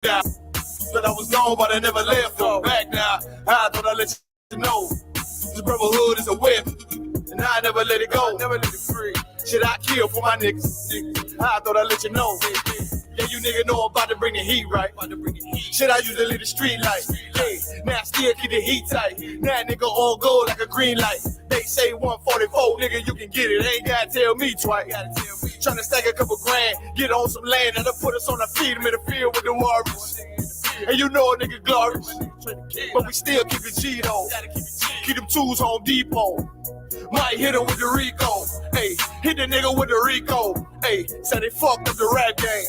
down. But I was gone, but I never left. Go back now. I thought I'd let you know. This brotherhood is a whip, and I never let it go. Never let it free. Shit, I kill for my niggas. I thought I'd let you know. Yeah, you nigga know I'm about to bring the heat, right? Shit, I used to leave the street light. Hey, now I still keep the heat tight. Now nigga all gold like a green light. They say 144, nigga, you can get it. Ain't gotta tell me twice. Tryna stack a couple grand, get on some land, and put us on the feet, in the field with the Warriors. And you know a nigga glorious, but we still keep it G though. Keep them tools Home Depot. Might hit him with the Rico. Hey, hit the nigga with the Rico. Hey, said they fucked up the rap game.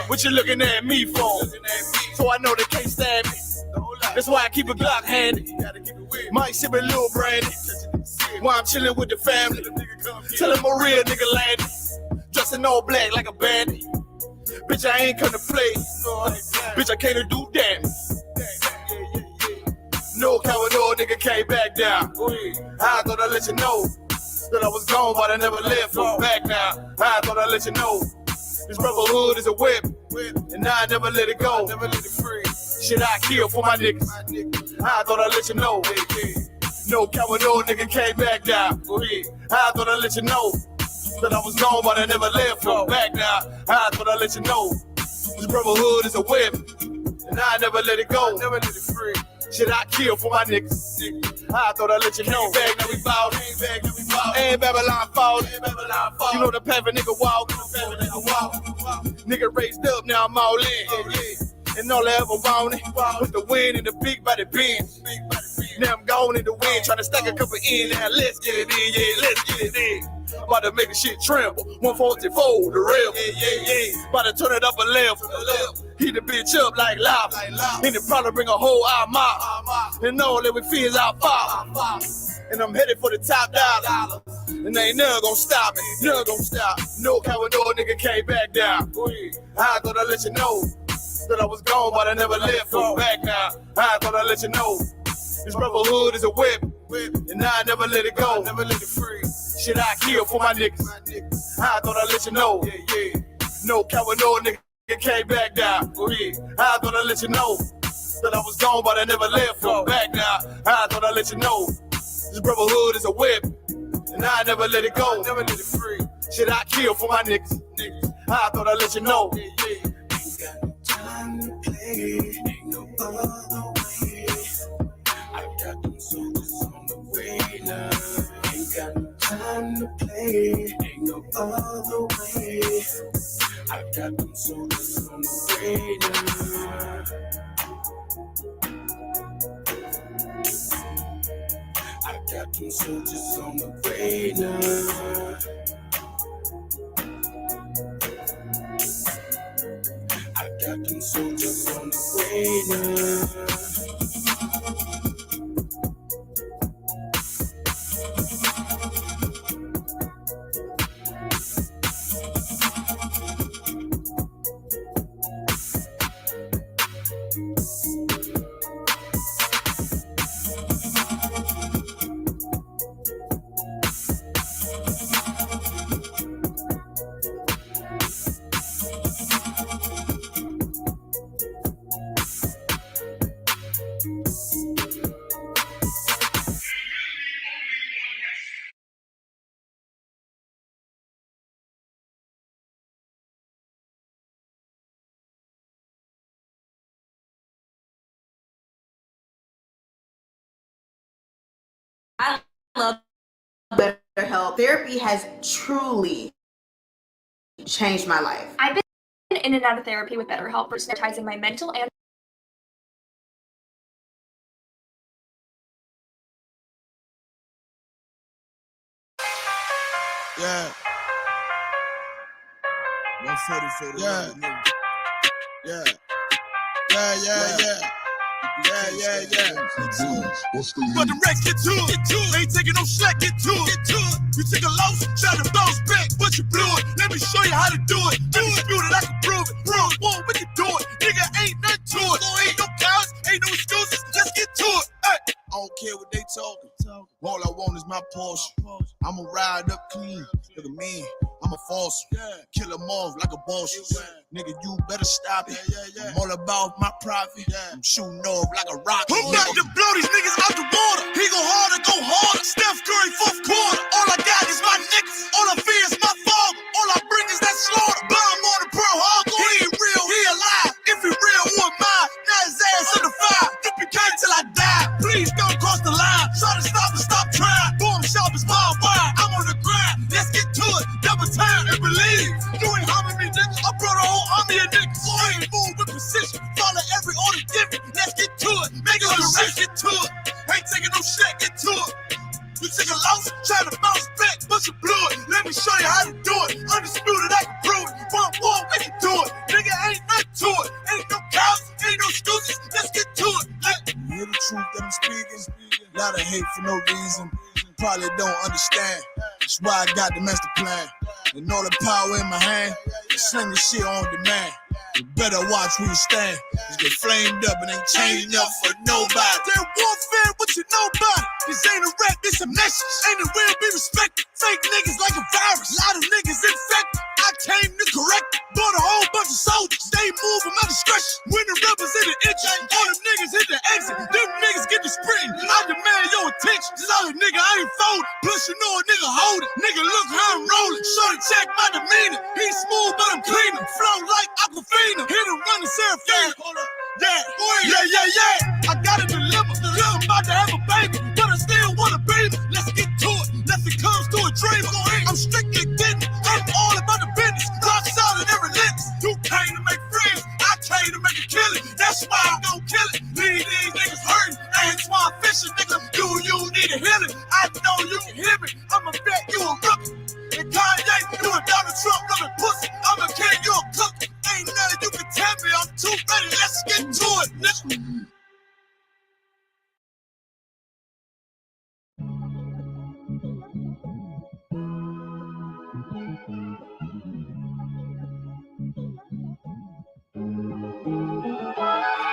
What you looking at me for? So I know they can't stand me. That's why I keep a Glock handy. Might sip a little brandy. While I'm chilling with the family. Tell him a real nigga landed. Dressed in all black like a bandit. Bitch, I ain't come to play. Bitch, I came to do damage. No coward, no nigga came back down. I thought I'd let you know that I was gone, but I never left. Go back now. I thought I'd let you know this brotherhood is a whip, and I never let it go. Never let it free. Shit, I kill for my niggas. I thought I'd let you know. No coward, no nigga came back down. I thought I'd let you know that I was gone, but I never left. Go back now. I thought I'd let you know this brotherhood is a whip, and I never let it go. Never let it free. Shit, I kill for my niggas. I thought I'd let you know. Back, now we ballin'. Ain't Babylon fallin'. You know the path a nigga walk. Nigga raised up, now I'm all in. And all I ever wanted was the win in the big body Benz. Now I'm gone in the wind, tryna stack a couple in. Now let's get it in, yeah, let's get it in. About to make the shit tremble. 144, the real. About to turn it up a level. Heat the bitch up like lava. And it probably bring a whole armada. And all that we feel is our father. And I'm headed for the top dollar. And ain't none gonna stop me. None gonna stop. No coward, no nigga came back down. I thought I'd let you know that I was gone, but I never left. Go back now. I thought I'd let you know this brotherhood is a whip, and I never let it go. Never let it free. Shit, I kill for my niggas. I thought I'd let you know. No coward, no nigga came back down. I thought I'd let you know that I was gone, but I never left. Go back now. I thought I'd let you know this brotherhood is a whip, and I never let it go. Never let it free. Shit, I kill for my niggas. I thought I'd let you know. Ain't got no time to play. Ain't no other way. I got them soldiers on the way now. Ain't got no time to play. Ain't no other way. I got them soldiers on the way now. I got them soldiers on the way now. I got them soldiers on the way now. I love BetterHelp. Therapy has truly changed my life. I've been in and out of therapy with BetterHelp, prioritizing my mental and Yeah. 140 for the yeah. But the wreck get to it. Ain't taking no slack, get to it. You take a loss, try to bounce back, but you blew it. Let me show you how to do it. Do it, I can prove it. Whoa, we can do it. Nigga, ain't nothing to it. Ain't no cowards, ain't no excuses. Let's get to it. Hey. I don't care what they talking. All I want is my Porsche. I'ma ride up clean. Look at me. I'm a false. Kill them off like a boss. Nigga, you better stop it. I'm all about my profit. I'm shooting off like a rocket. I'm about to blow these niggas out the water. He go harder, go harder. Steph Curry, fourth quarter. All I got is my niggas. All I fear is my father. All I bring is that slaughter. Bomb on the Pearl Harbor. He ain't real, he alive. If he real, who am I? Now his ass in the fire. Yippee-ki till I die. Please don't cross the line. Try to stop and stop trying. Boom, sharp as barbed wire. I'm on the grind. Let's get to it. Double time and believe. You ain't harming me, nigga. I brought a whole army of niggas. So I ain't move with precision. Follow every order given. Let's get to it. Make it shit. Get to it. Ain't taking no shit. Get to it. You take a loss, try to bounce back, but you blew it. Let me show you how to do it. Undisputed, I can prove it. One, we can do it. Nigga, ain't nothing to it. Ain't no cows, ain't no excuses. Let's get to it. You hear the truth that I'm speaking. A lot of hate for no reason. Probably don't understand. That's why I got the master plan. And all the power in my hand. Sling the shit on demand. You better watch where you stand. Just get flamed up and ain't changing up for nobody. They're warfare, what you know about it? This ain't a rap, this a message. Ain't it real, be respected. Fake niggas like a virus. Lot of niggas infected. I came to correct. Bought a whole bunch of soldiers. They move at my discretion. When the rebels hit the engine, all them niggas hit the exit. Them niggas get the sprinting. I demand your attention. Solid nigga, I ain't folding. Plus you know a nigga hold it. Nigga, look how I'm rolling. Shorty check my demeanor. He's smooth, but I'm cleaner. Flow like Aquafina. Hit him running Serafina. Yeah. I gotta deliver. I'm about to have a baby, but I still wanna baby. Let's get to it. Nothing comes to a dream. I'm strictly getting. I'm all about the business. Rock solid and relentless. You came to make friends. I came to make a killing. That's why I'm gon' kill it. Leave these niggas hurting. Ain't Swan Fisher, nigga. Do you need a healing? I know you can hear me. I'ma bet you a rookie. And Kanye, you a Donald Trump loving pussy. I'm a king, you a cookie. Ain't nothing you can tell me. I'm too ready. Let's get to it, nigga.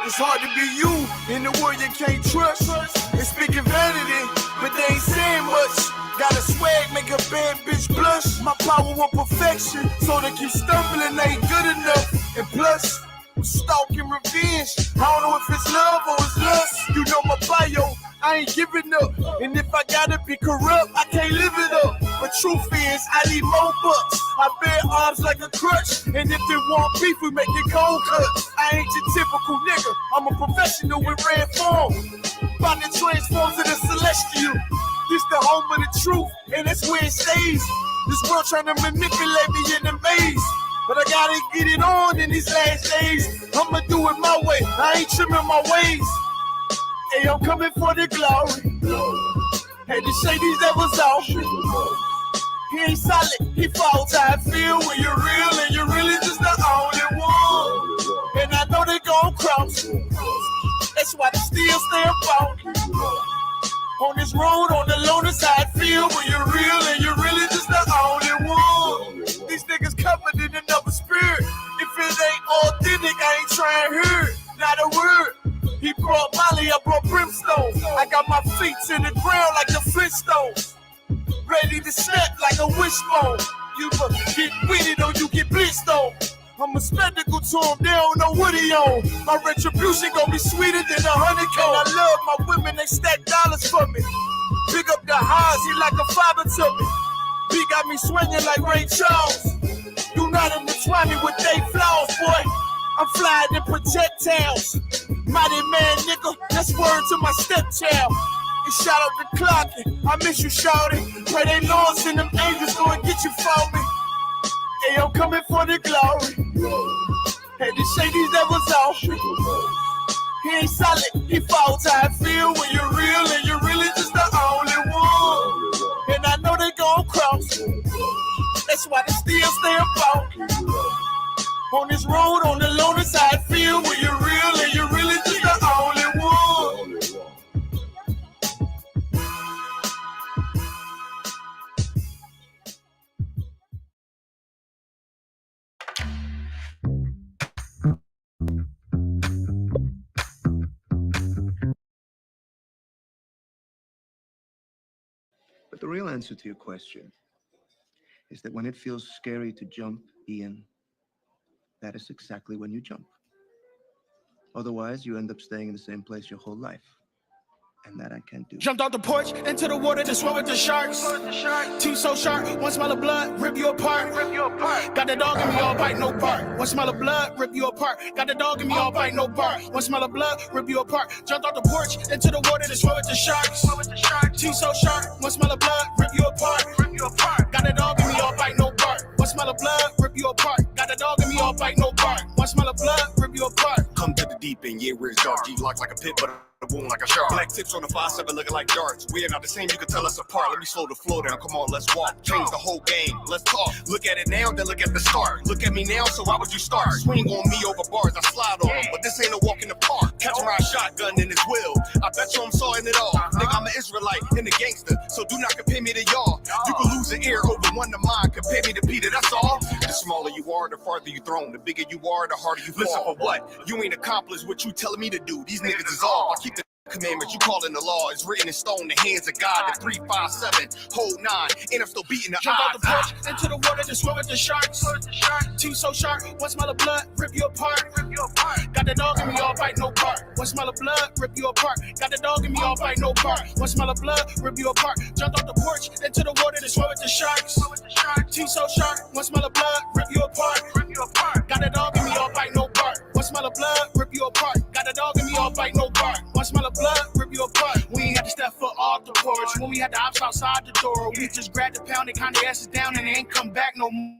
It's hard to be you in the world you can't trust. They speaking vanity, but they ain't saying much. Got a swag, make a bad bitch blush. My power of perfection, so they keep stumbling, they ain't good enough. And plus, I'm stalking revenge. I don't know if it's love or it's lust. You know my bio, I ain't giving up. And if I gotta be corrupt, I can't live it up. But truth is, I need more bucks. I bear arms like a crutch. And if they want beef, we make it cold cuts. I ain't your typical nigga. I'm a professional with red form. About to transform to the celestial. This the home of the truth, and that's where it stays. This world trying to manipulate me in the maze. But I gotta get it on in these last days. I'ma do it my way. I ain't trimming my ways. Hey, I'm coming for the glory. Had to shake these devils off. He ain't solid, he falls. How I feel when you're real and you're really just the only one. And I know they gon' cross. That's why they still stay up on this road, on the loner side, feel when you're real and you're really just the only one. These niggas covered in another spirit. If it ain't authentic, I ain't trying to hear it. Not a word. He brought Molly, I brought brimstone. I got my feet to the ground like the Flintstones. Ready to snap like a wishbone. You get with it or you get blitzed on. I'm a spectacle to him, they don't know what he on. My retribution gon' be sweeter than 100 K. I love my women, they stack dollars for me. Big up the highs, he like a father to me. He got me swinging like Ray Charles. Do not intertwine me with they flaws, boy. I'm flying in projectiles. Mighty man, nigga, that's word to my stepchild. And shout out to Clockin', I miss you, shawty. Pray they lords and them angels go and get you for me. Hey, I'm coming for the glory. Had to shake these devils off. He ain't solid, he falls. How I feel when you're real and you're really just the only one. And I know they gon' cross. That's why they still stay up on this road, on the loner side, feel when you're real and you're really just the only one. But the real answer to your question is that when it feels scary to jump, Ian, that is exactly when you jump. Otherwise, you end up staying in the same place your whole life. And that I can't do. Jumped off the porch into the water to swim with the sharks. Teeth so sharp, one smell of blood, rip you apart. Got the dog in me, all bite, no bark. One smell of blood, rip you apart. Got the dog in me, all bite, no bark. One smell of blood, rip you apart. Jumped off the porch into the water to swim with the sharks. Teeth so sharp, one smell of blood, rip you apart. Got the dog in me, all bite, no bark. One smell of blood, rip you apart. Got the dog in me, all bite, no bark. One smell of blood, rip you apart. Come to the deep end, yeah, where it's dark. G-locked like a pit, but a boom like a shark. Black tips on the 5-7 looking like darts. We are not the same, you can tell us apart. Let me slow the flow down, come on, let's walk. Change the whole game, let's talk. Look at it now, then look at the start. Look at me now, so why would you start? Swing on me over bars, I slide on them, but this ain't a walk in the park. Catch my shotgun in his will, I bet you I'm sawing it off. Think I'm an Israelite and a gangster, so do not compare me to y'all. You can lose an ear over one to mine, compare me to Peter, that's all. The smaller you are, the farther you thrown. The bigger you are, the harder you fall. Listen, for what? You ain't accomplished what you telling me to do. These niggas is off. I keep the commandments you calling the law. It's written in stone, the hands of God. The 3, 5, 7, hold 9, and I'm still beating the Jump odds. out the porch into the water to swim with the sharks. Teeth so sharp, one smell of blood, rip you apart. Got the dog in me, all bite, no bark. One smell of blood, rip you apart. Got the dog in me, all bite, no bark. One smell of blood, rip you apart. Jumped off the porch into the water to swim with the sharks. Teeth so sharp, one smell of blood, rip you apart. Got the dog in me, all bite, no bark. One smell of blood, rip you apart. Got the dog in me, all bite, no bark. One smell of blood, rip you apart. We ain't had to step foot off the porch. When we had the ops outside the door, we just grabbed the pound and kinda asses down and they ain't come back no more.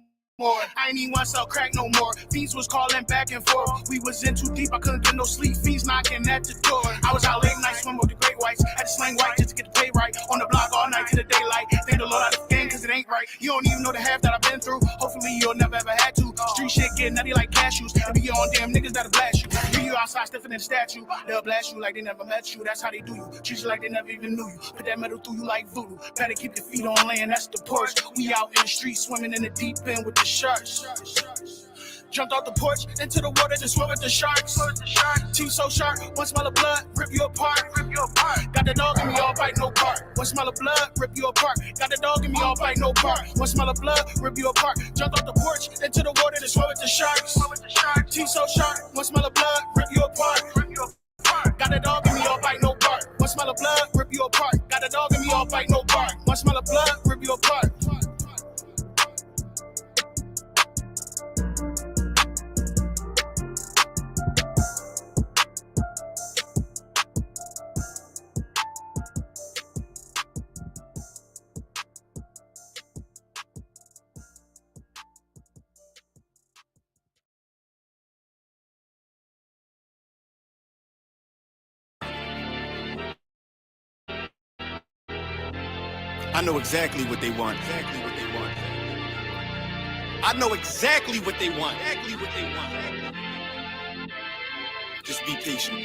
I ain't even want to sell crack no more. Fiends was calling back and forth. We was in too deep, I couldn't get no sleep. Fiends knocking at the door. I was out late night swimming with the great whites. Had to slang white just to get the pay right. On the block all night to the daylight. Thank the Lord out of the game cause it ain't right. You don't even know the half that I've been through. Hopefully you'll never ever had to. Street shit get nutty like cashews. And be your own damn niggas that'll blast you. Leave you outside stiffing in the statue. They'll blast you like they never met you. That's how they do you. Treat you like they never even knew you. Put that metal through you like voodoo. Better keep your feet on land, that's the porch. We out in the street swimming in the deep end with the sharks. Jumped off the porch into the water to swim with the sharks. Teeth so sharp, one smell of blood, rip you apart. Got the dog in me, all bite, no bark. One smell of blood, rip you apart. Got the dog in me, all bite, no bark. One smell of blood, rip you apart. Jumped off the porch into the water to swim with the sharks. Teeth so sharp, one smell of blood, rip you apart. Got the dog in me, all bite, no bark. One smell of blood, rip you apart. Got the dog in me, all bite, no bark. One smell of blood, rip you apart. I know exactly what they want. I know exactly what they want. Just be patient.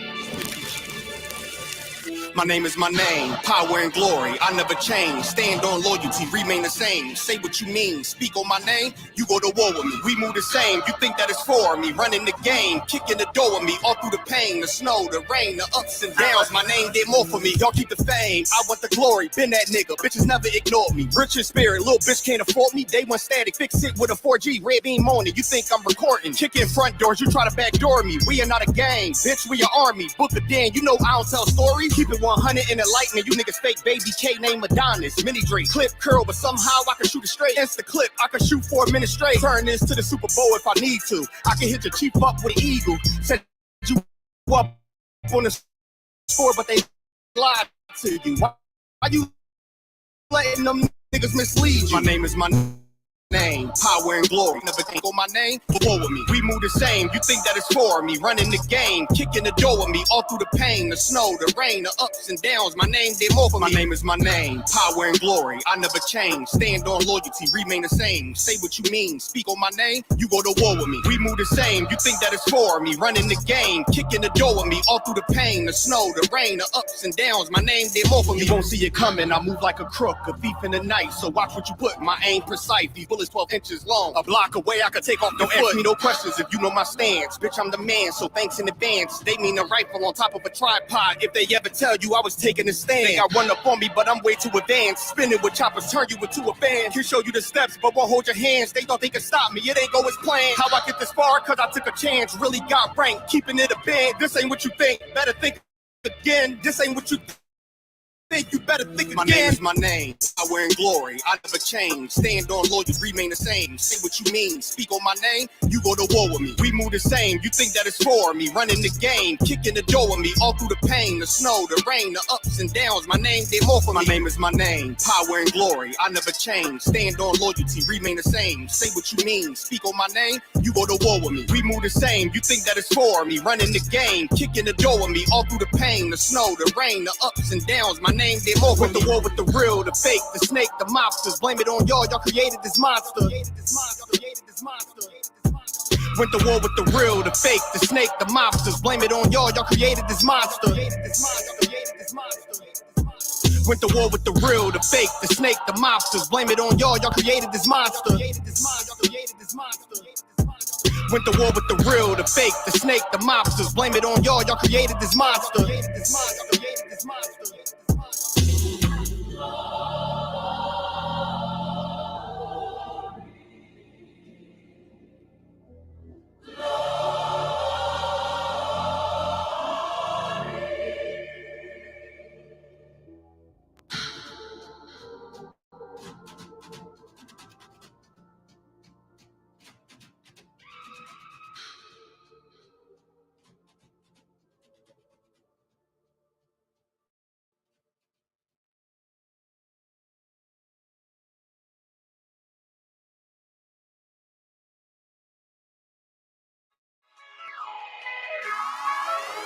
My name is my name, power and glory, I never change. Stand on loyalty, remain the same. Say what you mean, speak on my name, you go to war with me. We move the same, you think that it's for me. Running the game, kicking the door with me. All through the pain, the snow, the rain, the ups and downs. My name did more for me, y'all keep the fame. I want the glory, been that nigga, bitches never ignored me. Rich in spirit, little bitch can't afford me. Day one static, fix it with a 4G, red beam on it. You think I'm recording, kicking front doors, you try to backdoor me. We are not a gang, bitch, we an army. Book a Dan, you know I don't tell stories. Keep it 100 in the lightning, you niggas fake baby K name Adonis. Mini Drake, clip curl, but somehow I can shoot it straight. Insta clip, I can shoot 4 minutes straight. Turn this to the Super Bowl if I need to. I can hit your chief up with an eagle. Set you up on the score, but they lied to you. Why you letting them niggas mislead you? My name is my name, power and glory. Never think on my name, war with me. We move the same, you think that it's for me. Running the game, kicking the door with me. All through the pain, the snow, the rain, the ups and downs. My name did more for me. My name is my name, power and glory. I never change, stand on loyalty, remain the same. Say what you mean, speak on my name, you go to war with me. We move the same, you think that it's for me. Running the game, kicking the door with me. All through the pain, the snow, the rain, the ups and downs. My name did more for me. You won't see it coming, I move like a crook, a thief in the night. So watch what you put, my aim precise. These bullets is 12 inches long. A block away, I could take off the foot. Ask me no questions if you know my stance. Bitch, I'm the man, so thanks in advance. They mean a rifle on top of a tripod. If they ever tell you I was taking a stand, they got run up on me, but I'm way too advanced. Spinning with choppers, turn you into a fan. Can show you the steps, but won't hold your hands. They thought they could stop me, it ain't go as planned. How I get this far? Cause I took a chance. Really got ranked, keeping it a band. This ain't what you think, better think again. This ain't what you think, you better think my again. My name is my name. I wear in glory. I never change. Stand on loyalty, remain the same. Say what you mean. Speak on my name. You go to war with me. We move the same. You think that it's for me. Running the game. Kicking the door with me. All through the pain, the snow, the rain, the ups and downs. My name, they more for me. My name is my name. Power and glory. I never change. Stand on loyalty, remain the same. Say what you mean. Speak on my name. You go to war with me. We move the same. You think that it's for me. Running the game. Kicking the door with me. All through the pain, the snow, the rain, the ups and downs. My name, they more for me. The war with the real, the fake, the snake, the mobsters. Blame it on y'all created this monster. Went to war with the real, the fake, the snake, the mobsters. Blame it on y'all created this monster. Went to war with the real, the fake, the snake, the mobsters. Blame it on y'all created this monster. Went to war with the real, the fake, the snake, the mobsters. Blame it on y'all created this monster.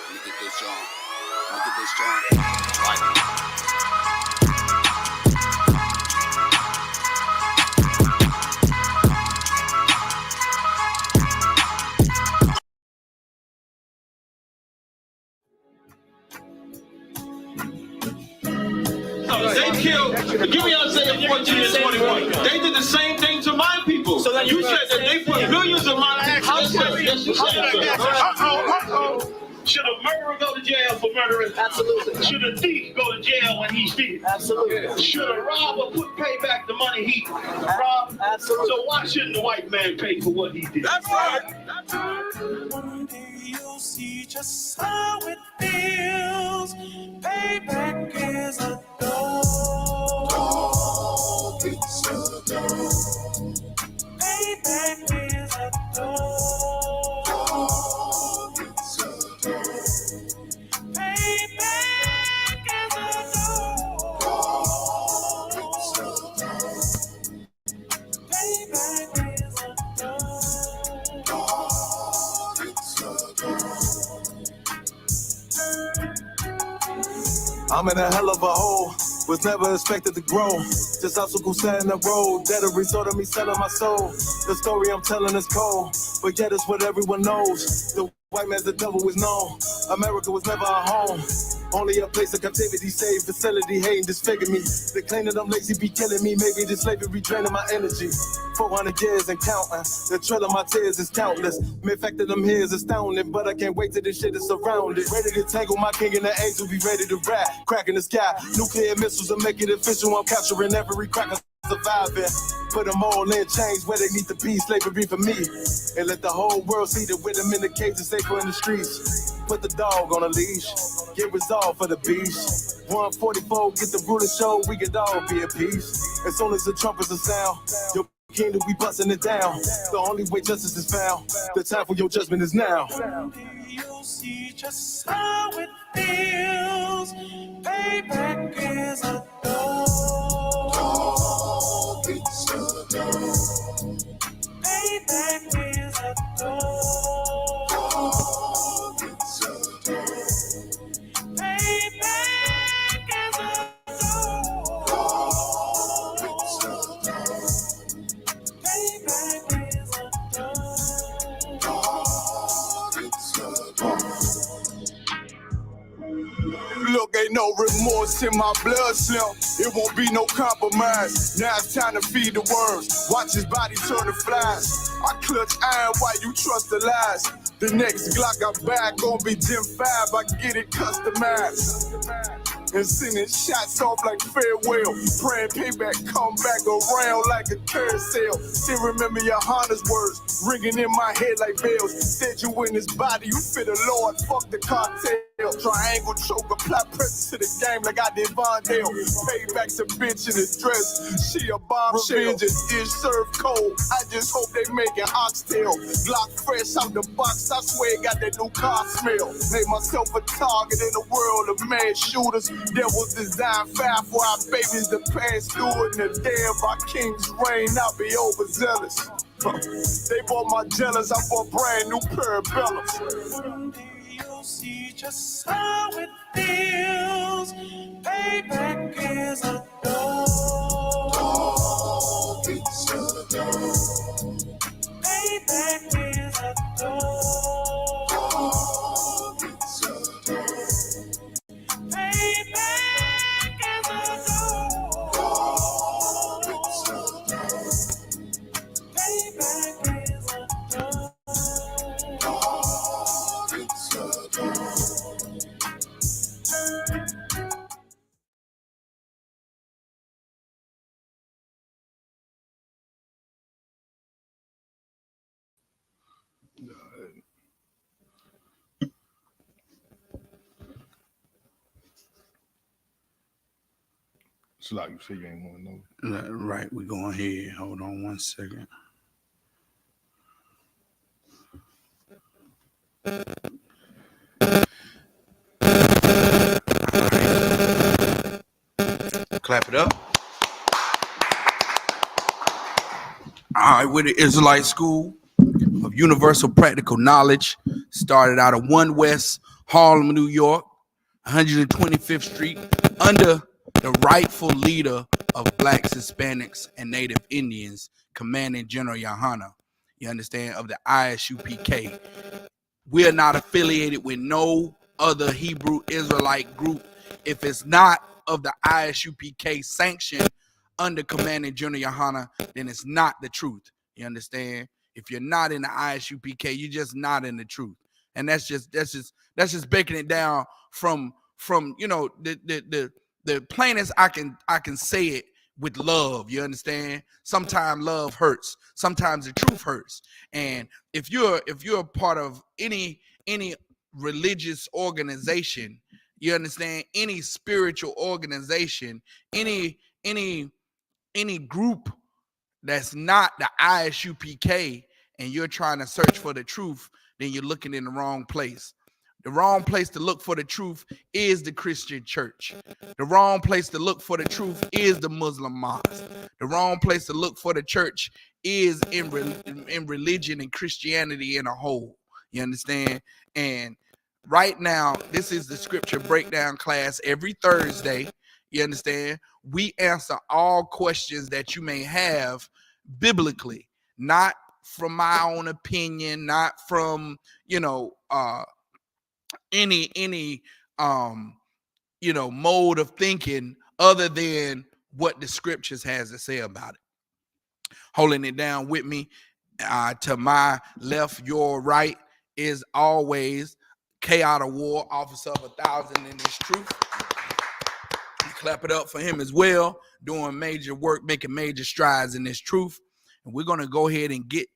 Look at this joint. Look at this joint. Right. They killed, give me Isaiah 14 and 21. They did the same thing to my people. So you said that they put millions of my actions. Should a murderer go to jail for murdering? Absolutely. Should a thief go to jail when he steals? Absolutely. Should a robber pay back the money he robbed? Absolutely. So why shouldn't the white man pay for what he did? That's right. That's right. One day you'll see just how it feels. Payback is a dog. It's a dog. Payback is a dog. It's a dog. Payback is a dog. It's a dog. Payback is a dog. It's a dog. I'm in a hell of a hole, was never expected to grow. Just obstacle set in the road, that a result of me selling my soul. The story I'm telling is cold, but yet it's what everyone knows. The white man's the devil is known. America was never our home. Only a place of captivity, safe facility, hating disfigure me. They claim that I'm lazy, be killing me. Maybe this slavery draining my energy. 400 years and counting. The trail of my tears is countless. The fact that I'm here is astounding, but I can't wait till this shit is surrounded. Ready to tangle my king and the angel, be ready to rap. Crack in the sky, nuclear missiles will make it official. I'm capturing every cracker surviving. Put them all in chains where they need to be. Slavery for me. And let the whole world see that with them in the cage and safer in the streets. Put the dog on a leash. Get resolved for the beast. 144, get the ruler show. We could all be at peace. As soon as the trumpets are sound, your kingdom, we busting it down. The only way justice is found. The time for your judgment is now. You'll see just how it feels. Payback is a dog. It's a dog. Payback is a dog. It's a dog. Payback is a dog. It's a dog. Payback is a dog. It's a dog. Look, ain't no remorse in my blood slump. It won't be no compromise. Now it's time to feed the worms. Watch his body turn to flies. I clutch iron while you trust the lies. The next Glock I buy gon' be Gen 5. I get it customized. And sending shots off like farewell. Praying payback come back around like a carousel. Still remember your Honda's words ringing in my head like bells. Said you in his body, you fit the Lord, fuck the cartel. Triangle choke, apply pressure to the game like I did Vondale. Payback's a bitch in his dress. She a bombshell. Revenge is served cold. I just hope they make an oxtail. Glock fresh out the box. I swear it got that new car smell. Made myself a target in a world of mad shooters. There was designed fire for our babies to pass through. In the day of our king's reign, I'll be overzealous. They bought my jealous. I bought brand new parabellums. You'll see just how it feels. Payback is a dog. It's a dog. Payback is a dog. It's a dog. Payback is a dog. It's a dog. Payback is a dog. It's a dog. It's like you say you ain't want to know. Right, we're going here. Hold on 1 second. Clap it up. All right, we're the Israelite School of Universal Practical Knowledge. Started out of 1 West Harlem, New York, 125th Street, under the rightful leader of Blacks, Hispanics, and Native Indians, Commanding General Yohana, you understand, of the ISUPK. We are not affiliated with no other Hebrew Israelite group if it's not of the ISUPK sanction under Commanding General Yohana, then it's not the truth. You understand? If you're not in the ISUPK, you're just not in the truth. And that's just breaking it down from you know the plainest I can say it with love. You understand? Sometimes love hurts. Sometimes the truth hurts. And if you're a part of any religious organization, you understand, any spiritual organization, any group that's not the ISUPK, and you're trying to search for the truth, then you're looking in the wrong place. The wrong place to look for the truth is the Christian church. The wrong place to look for the truth is the Muslim mosque. The wrong place to look for the church is in religion and Christianity in a whole. You understand? And right now, this is the scripture breakdown class every Thursday. You understand? We answer all questions that you may have biblically, not from my own opinion, not from, any mode of thinking other than what the scriptures has to say about it. Holding it down with me, to my left, your right, is always K out of war, officer of 1,000 in this truth. Clap it up for him as well, doing major work, making major strides in this truth. And we're going to go ahead and get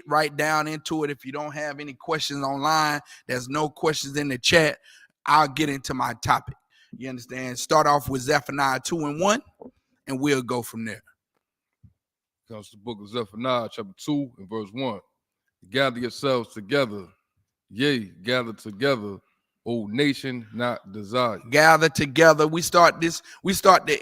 right down into it. If you don't have any questions online, there's no questions in the chat, I'll get into my topic. You understand? Start off with Zephaniah 2:1, and we'll go from there. Comes the book of Zephaniah, chapter 2 and verse 1. Gather yourselves together, yea, gather together, O nation not desired. Gather together. We start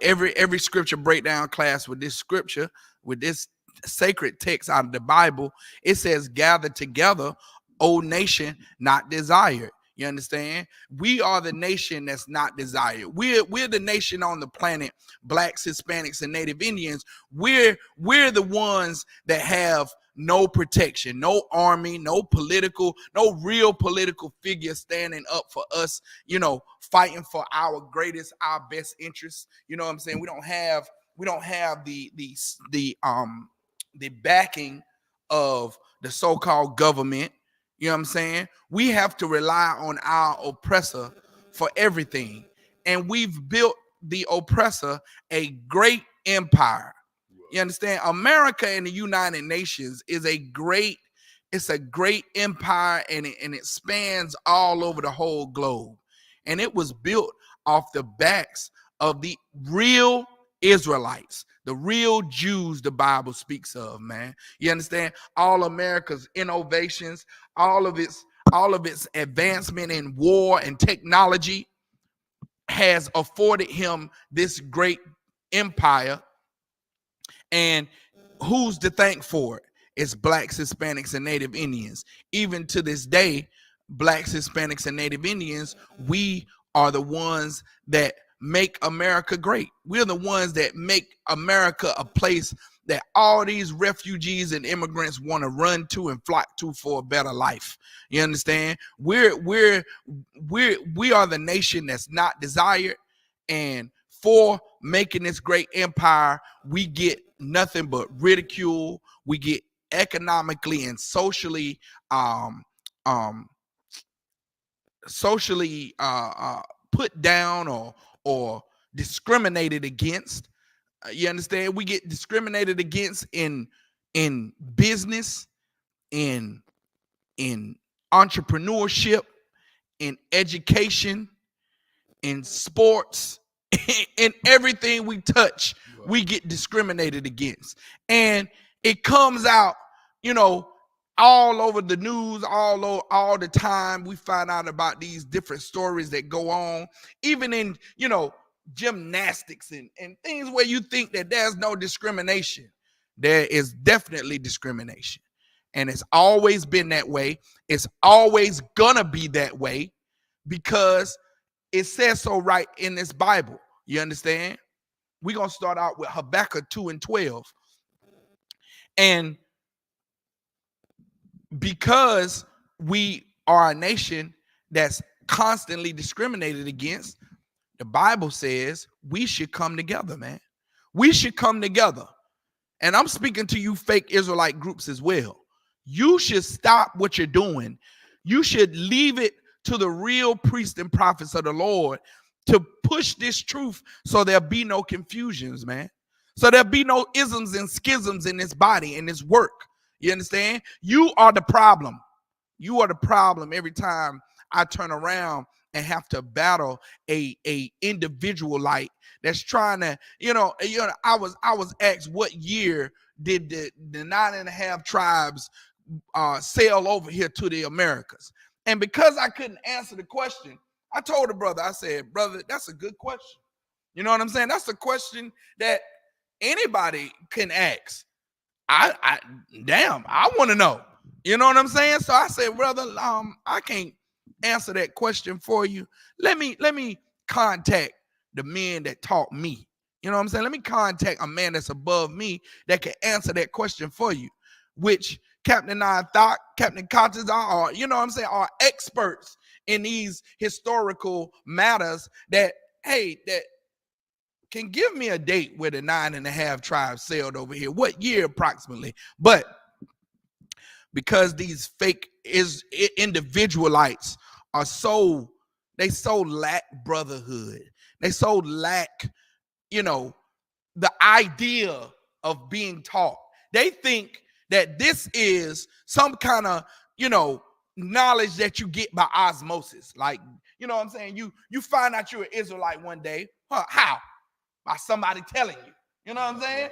every scripture breakdown class with this scripture, with this sacred text out of the Bible. It says, gather together, O nation not desired. You understand? We are the nation that's not desired. We're the nation on the planet, Blacks, Hispanics, and Native Indians. We're the ones that have no protection, no army, no real political figure standing up for us, fighting for our best interests. You know what I'm saying? We don't have the backing of the so-called government. You know what I'm saying? We have to rely on our oppressor for everything. And we've built the oppressor a great empire. You understand? America and the United Nations is a great empire, and it spans all over the whole globe. And it was built off the backs of the real Israelites, the real Jews the Bible speaks of, man. You understand? All America's innovations, all of its advancement in war and technology has afforded him this great empire. And who's to thank for it? It's blacks, Hispanics, and Native Indians. Even to this day, blacks, Hispanics, and Native Indians, we are the ones that make America great. We're the ones that make America a place that all these refugees and immigrants want to run to and flock to for a better life. You understand? We are the nation that's not desired, and for making this great empire, we get nothing but ridicule. We get economically and socially put down or discriminated against. You understand? We get discriminated against in business, in entrepreneurship, in education, in sports, in everything we touch, we get discriminated against. And it comes out, all over the news, all the time. We find out about these different stories that go on, even in, gymnastics and things where you think that there's no discrimination. There is definitely discrimination. And it's always been that way. It's always gonna be that way because it says so right in this Bible. You understand? We're gonna start out with Habakkuk 2:12. And because we are a nation that's constantly discriminated against, the Bible says we should come together, man. We should come together. And I'm speaking to you fake Israelite groups as well. You should stop what you're doing. You should leave it to the real priests and prophets of the Lord to push this truth so there'll be no confusions, man. So there'll be no isms and schisms in this body, in this work. You understand? You are the problem. You are the problem every time I turn around and have to battle a individual like that's trying to, I was asked what year did the 9.5 tribes sail over here to the Americas? And because I couldn't answer the question, I told the brother, I said, brother, that's a good question. You know what I'm saying? That's a question that anybody can ask. I want to know. You know what I'm saying? So I said, brother, I can't answer that question for you. Let me contact the men that taught me. You know what I'm saying? Let me contact a man that's above me that can answer that question for you, which Captain Thought, Captain Cottons are, are experts in these historical matters that can give me a date where the 9.5 tribes sailed over here, what year approximately. But because these fake individualites are they so lack brotherhood. They so lack, the idea of being taught. They think that this is some kind of, knowledge that you get by osmosis. Like, you know what I'm saying? You find out you're an Israelite one day. How? By somebody telling you. You know what I'm saying?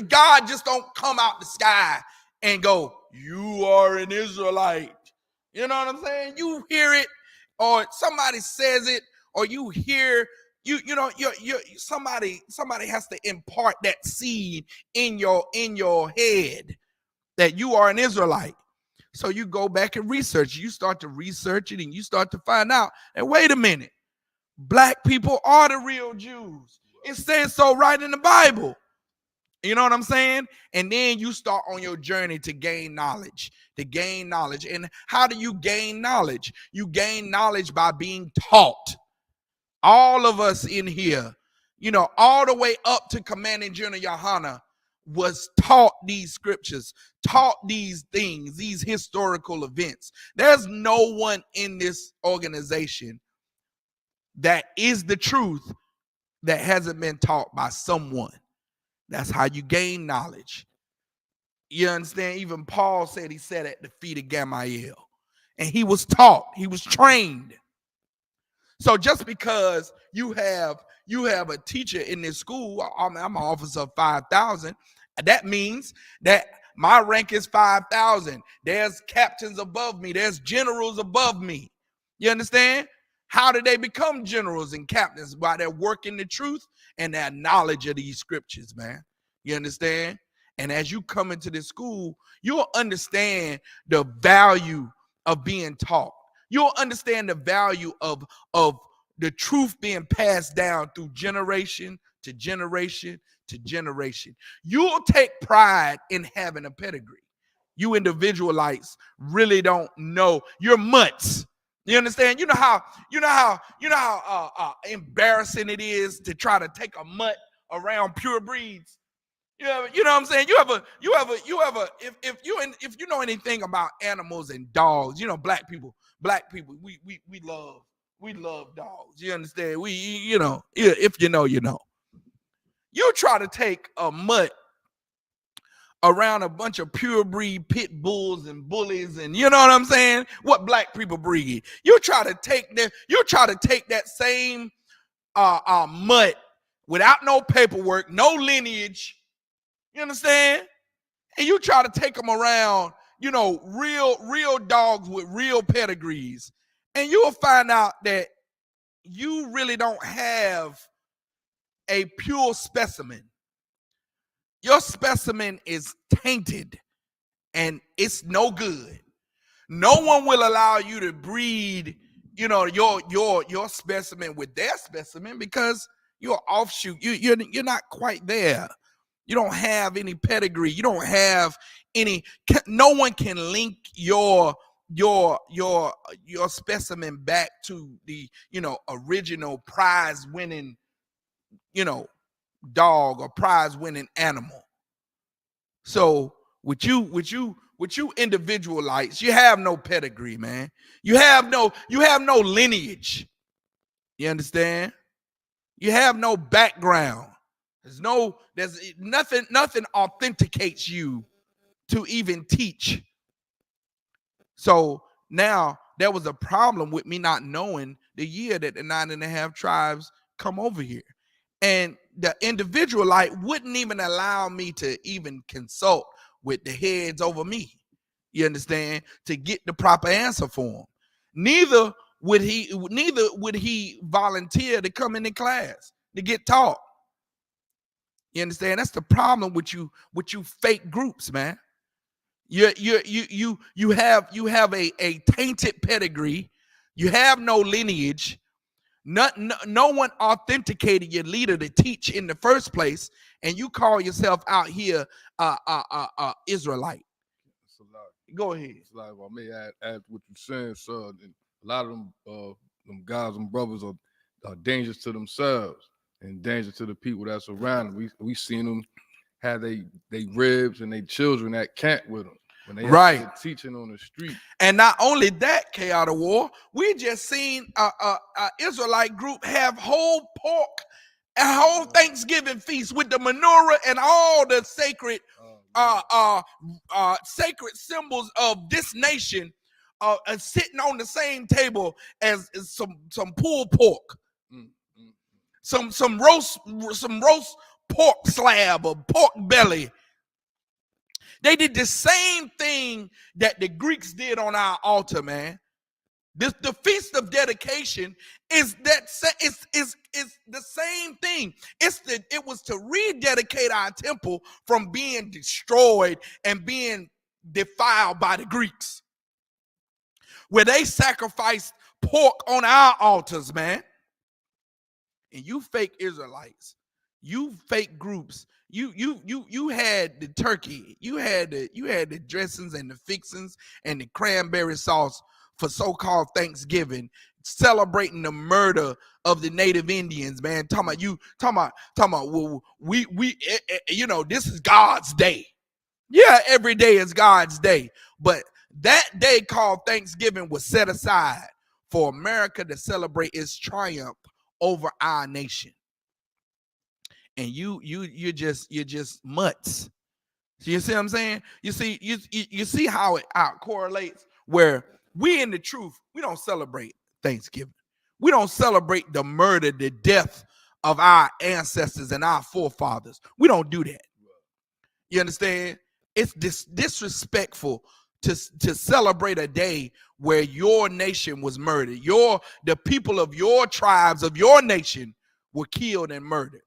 God just don't come out the sky and go, you are an Israelite. You know what I'm saying? You hear it, or somebody says it, or you hear, somebody has to impart that seed in your head that you are an Israelite. So you go back and research. You start to research it, and you start to find out, and wait a minute, black people are the real Jews. It says so right in the Bible. You know what I'm saying? And then you start on your journey to gain knowledge, And how do you gain knowledge? You gain knowledge by being taught. All of us in here, all the way up to Commanding General Yohana was taught these scriptures, taught these things, these historical events. There's no one in this organization that is the truth that hasn't been taught by someone. That's how you gain knowledge. You understand? Even Paul said he sat at the feet of Gamaliel, and he was taught, he was trained. So just because you have a teacher in this school, I'm an officer of 5,000, that means that my rank is 5,000. There's captains above me. There's generals above me. You understand? How did they become generals and captains? By their work in the truth and their knowledge of these scriptures, man. You understand? And as you come into this school, you'll understand the value of being taught. You'll understand the value of the truth being passed down through generation to generation to generation. You'll take pride in having a pedigree. You individualites really don't know. You're mutts. You understand? You know how embarrassing it is to try to take a mutt around pure breeds. You know what I'm saying? If you know anything about animals and dogs, black people, we love dogs. You understand? If you know, you know. You try to take a mutt around a bunch of pure breed pit bulls and bullies, and you know what I'm saying? What black people breed. You try to take that same mutt without no paperwork, no lineage. You understand? And you try to take them around, real dogs with real pedigrees. And you'll find out that you really don't have a pure specimen. Your specimen is tainted and it's no good. No one will allow you to breed, your specimen with their specimen because you're offshoot. You're not quite there. You don't have any pedigree. You don't have any. No one can link your specimen back to the original prize winning dog or prize winning animal. So with you individualites, you have no pedigree, man. You have no lineage. You understand? You have no background. There's nothing authenticates you to even teach. So now there was a problem with me not knowing the year that the 9.5 tribes come over here. And the individualite wouldn't even allow me to even consult with the heads over me. You understand? To get the proper answer for him. Neither would he volunteer to come into class to get taught. You understand? That's the problem with you fake groups, man. You have a tainted pedigree. You have no lineage. No one authenticated your leader to teach in the first place, and you call yourself out here Israelite. Go ahead. It's like, I may add what you're saying, sir. And a lot of them guys and brothers are dangerous to themselves and danger to the people that's around them. We seen them have they ribs and they children at camp with them when they right teaching on the street. And not only that, Chaotic War, we just seen a Israelite group have whole pork, a whole Thanksgiving feast with the menorah and all the sacred sacred symbols of this nation sitting on the same table as some pulled pork. Some roast pork slab or pork belly. They did the same thing that the Greeks did on our altar, man. The feast of dedication is the same thing. It was to rededicate our temple from being destroyed and being defiled by the Greeks, where they sacrificed pork on our altars, man. And you fake Israelites, you fake groups, You had the turkey, you had the dressings and the fixings and the cranberry sauce for so-called Thanksgiving, celebrating the murder of the native Indians, man. Talking about well, this is God's day. Yeah, every day is God's day, but that day called Thanksgiving was set aside for America to celebrate its triumph over our nation. And you're just mutts. You see what I'm saying? You see how it correlates, where we in the truth, we don't celebrate Thanksgiving. We don't celebrate the murder, the death of our ancestors and our forefathers. We don't do that. You understand? It's disrespectful to celebrate a day where your nation was murdered. The people of your tribes, of your nation, were killed and murdered.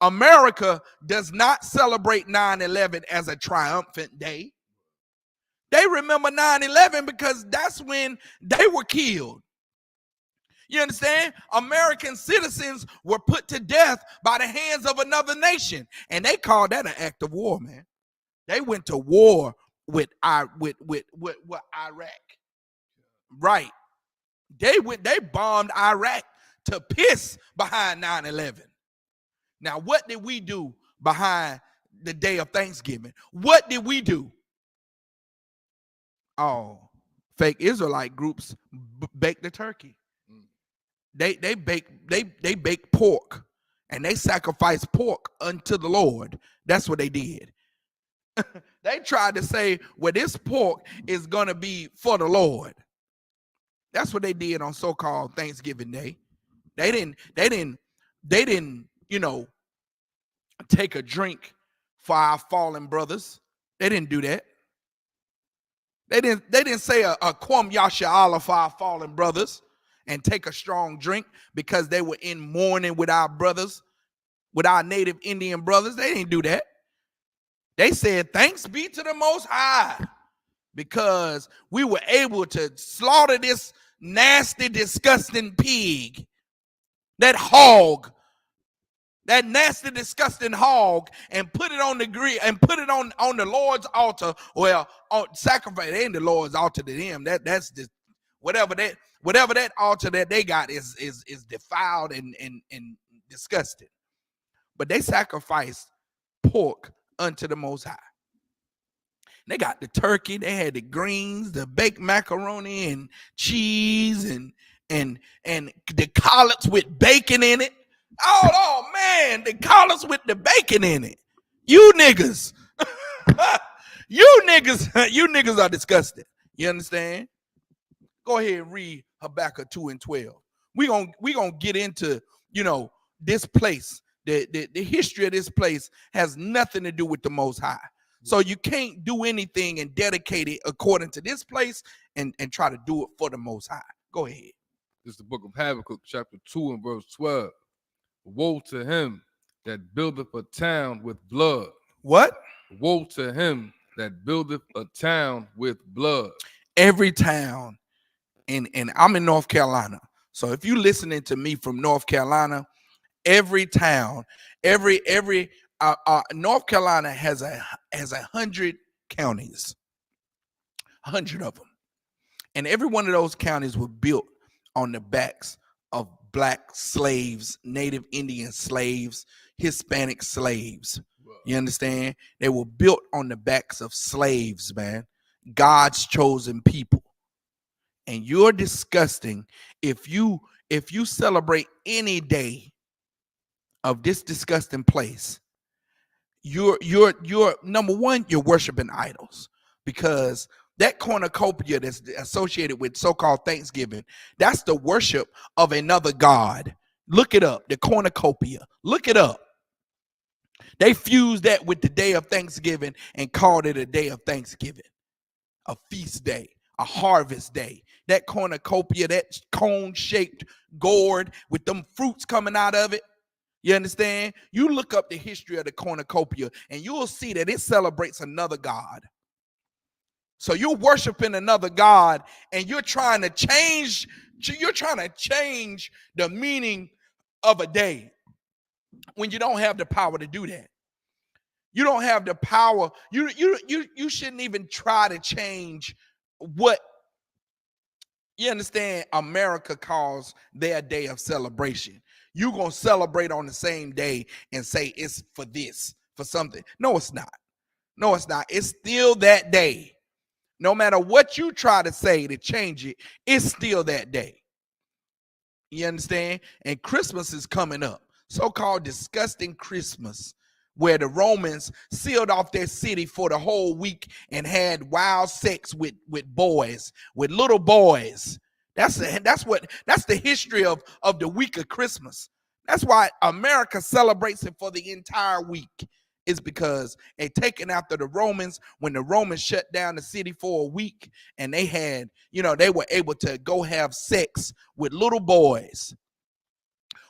America does not celebrate 9/11 as a triumphant day. They remember 9/11 because that's when they were killed. You understand? American citizens were put to death by the hands of another nation, and they called that an act of war, man. They went to war with Iraq. Right. They bombed Iraq to piss behind 9/11. Now, what did we do behind the day of Thanksgiving? What did we do? Oh, fake Israelite groups bake the turkey. They bake pork, and they sacrifice pork unto the Lord. That's what they did. They tried to say, well, this pork is gonna be for the Lord. That's what they did on so-called Thanksgiving Day. They didn't, take a drink for our fallen brothers. They didn't do that. They didn't say a Kwam Yasha Allah for our fallen brothers and take a strong drink because they were in mourning with our brothers, with our native Indian brothers. They didn't do that. They said, thanks be to the Most High, because we were able to slaughter this nasty, disgusting pig, that hog, that nasty, disgusting hog, and put it on the grill and put it on the Lord's altar. Well, sacrifice. It ain't the Lord's altar to them. That's just whatever that altar that they got is defiled and disgusting. But they sacrificed pork unto the Most High. They got the turkey, they had the greens, the baked macaroni and cheese, and the collards with bacon in it. Oh man, the collards with the bacon in it. You niggas, you niggas are disgusting. You understand? Go ahead and read Habakkuk 2:12. We gonna get into this place. The history of this place has nothing to do with the Most High. So you can't do anything and dedicate it according to this place and try to do it for the Most High. Go ahead. This is the book of Habakkuk, chapter 2 and verse 12. Woe to him that buildeth a town with blood. What? Woe to him that buildeth a town with blood. Every town, and I'm in North Carolina. So if you're listening to me from North Carolina, every town, North Carolina has 100 counties, 100 of them, and every one of those counties were built on the backs of black slaves, native Indian slaves, Hispanic slaves. You understand? They were built on the backs of slaves, man. God's chosen people. And you're disgusting if you celebrate any day of this disgusting place. You're number one, you're worshiping idols, because that cornucopia that's associated with so-called Thanksgiving, that's the worship of another god. Look it up, the cornucopia. Look it up. They fused that with the day of Thanksgiving and called it a day of Thanksgiving, a feast day, a harvest day. That cornucopia, that cone-shaped gourd with them fruits coming out of it. You understand? You look up the history of the cornucopia and you'll see that it celebrates another god. So you're worshiping another god and you're trying to change the meaning of a day when you don't have the power to do that. You don't have the power. You shouldn't even try to change what, you understand, America calls their day of celebration. You're going to celebrate on the same day and say it's for this, for something. No, it's not. No, it's not. It's still that day. No matter what you try to say to change it, it's still that day. You understand? And Christmas is coming up. So-called disgusting Christmas, where the Romans sealed off their city for the whole week and had wild sex with boys, with little boys. That's the history of the week of Christmas. That's why America celebrates it for the entire week. Is because they taken after the Romans when the Romans shut down the city for a week, and they had, they were able to go have sex with little boys.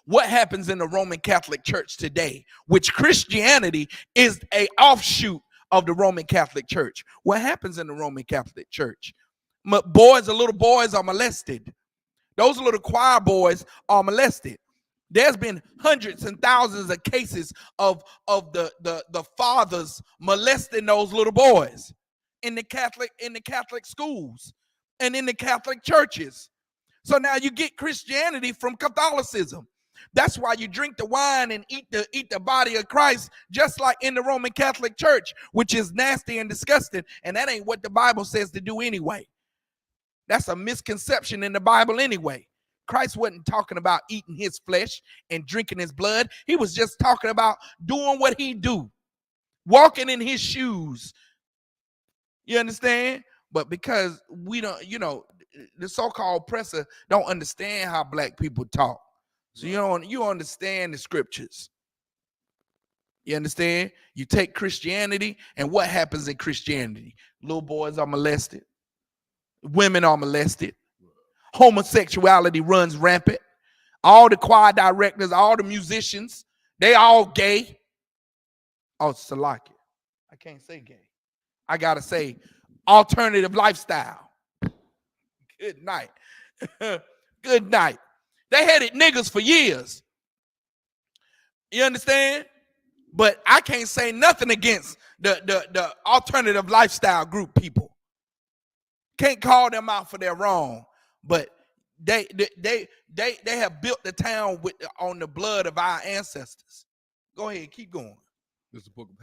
What happens in the Roman Catholic Church today, which Christianity is a offshoot of the Roman Catholic Church? What happens in the Roman Catholic Church? Little boys are molested. Those little choir boys are molested. There's been hundreds and thousands of cases of the fathers molesting those little boys in the Catholic schools and in the Catholic churches. So now you get Christianity from Catholicism. That's why you drink the wine and eat the body of Christ, just like in the Roman Catholic Church, which is nasty and disgusting. And that ain't what the Bible says to do anyway. That's a misconception in the Bible anyway. Christ wasn't talking about eating his flesh and drinking his blood. He was just talking about doing what he do, walking in his shoes. You understand? But because we don't, the so-called oppressor don't understand how black people talk. So you understand the scriptures. You understand? You take Christianity, and what happens in Christianity? Little boys are molested. Women are molested. Homosexuality runs rampant. All the choir directors, all the musicians, they all gay. Oh, Salaki. I can't say gay. I got to say alternative lifestyle. Good night. Good night. They had it niggas for years. You understand? But I can't say nothing against the alternative lifestyle group people. Can't call them out for their wrong. But they have built the town on the blood of our ancestors. Go ahead, keep going. This is the book of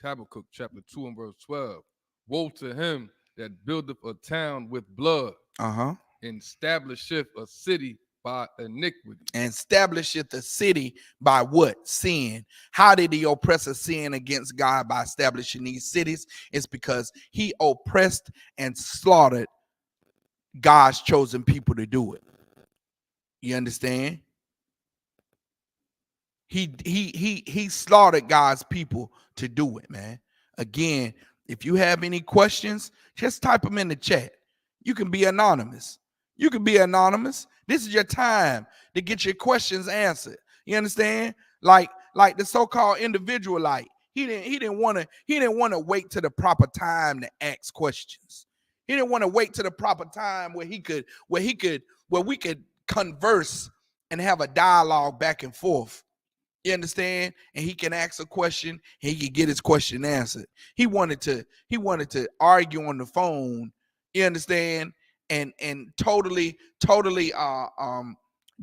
Habakkuk, chapter 2 and verse 12. Woe to him that buildeth a town with blood, and establisheth a city by iniquity. And establisheth a city by what? Sin. How did the oppressor sin against God by establishing these cities? It's because he oppressed and slaughtered God's chosen people to do it. You understand? He slaughtered God's people to do it, man. Again, if you have any questions, just type them in the chat. You can be anonymous. You can be anonymous. This is your time to get your questions answered. You understand? Like the so-called individualite. He didn't want to wait to the proper time to ask questions. He didn't want to wait to the proper time where we could converse and have a dialogue back and forth. You understand? And he can ask a question, and he can get his question answered. He wanted to argue on the phone. You understand? And totally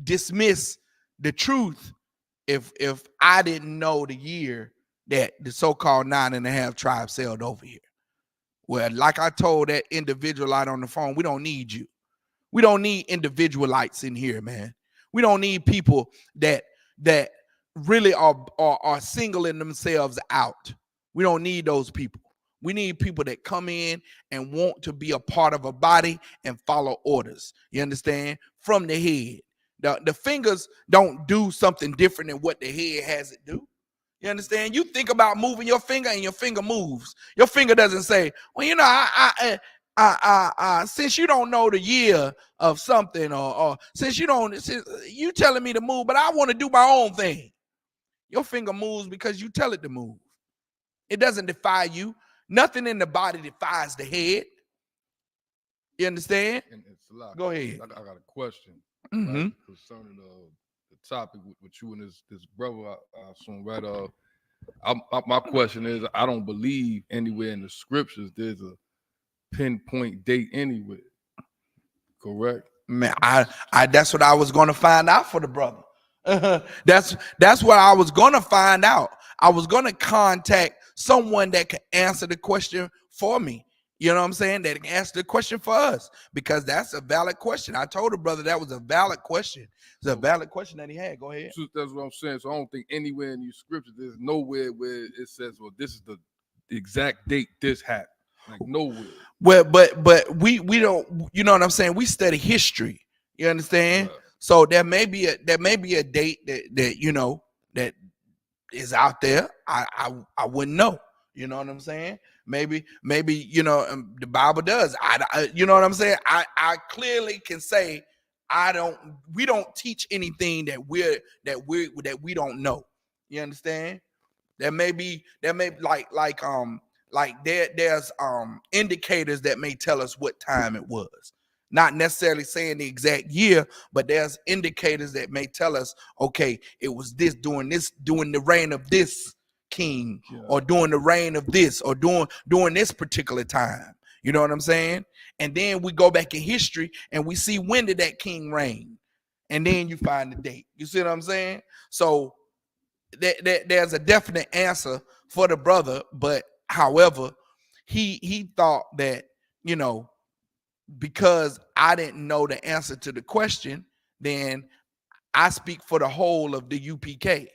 dismiss the truth if I didn't know the year that the so-called 9.5 tribes sailed over here. Well, like I told that individualite on the phone, we don't need you. We don't need individualites in here, man. We don't need people that really are singling themselves out. We don't need those people. We need people that come in and want to be a part of a body and follow orders. You understand? From the head. The fingers don't do something different than what the head has it do. You understand? You think about moving your finger and your finger moves. Your finger doesn't say, well, since you don't know the year of something, or since you telling me to move, but I want to do my own thing. Your finger moves because you tell it to move. It doesn't defy you. Nothing in the body defies the head. You understand? And it's a lot. Go ahead. I got a question Mm-hmm. concerning the topic with you and this brother. I assume, right? My question is, I don't believe anywhere in the scriptures there's a pinpoint date anywhere. Correct? Man, I that's what I was gonna find out for the brother. That's what I was gonna find out. I was gonna contact someone that could answer the question for me. You know what I'm saying? That can answer the question for us, because that's a valid question. I told the brother that was a valid question. It's a valid question that he had. Go ahead. So that's what I'm saying. So I don't think anywhere in these scriptures there's nowhere where it says, well, this is the exact date this happened. Like nowhere. Well, but we don't, you know what I'm saying? We study history. You understand? Right. So there may be a date that you know that is out there. I wouldn't know. You know what I'm saying? Maybe you know the Bible does. I you know what I'm saying? I clearly can say we don't teach anything that we don't know. You understand? There may there's indicators that may tell us what time it was. Not necessarily saying the exact year, but there's indicators that may tell us, okay, it was during the reign of this king, or during the reign of this, or during this particular time. You know what I'm saying? And then we go back in history and we see, when did that king reign? And then you find the date. You see what I'm saying? So there's a definite answer for the brother, but however, he thought that, you know, because I didn't know the answer to the question, then I speak for the whole of the UPK,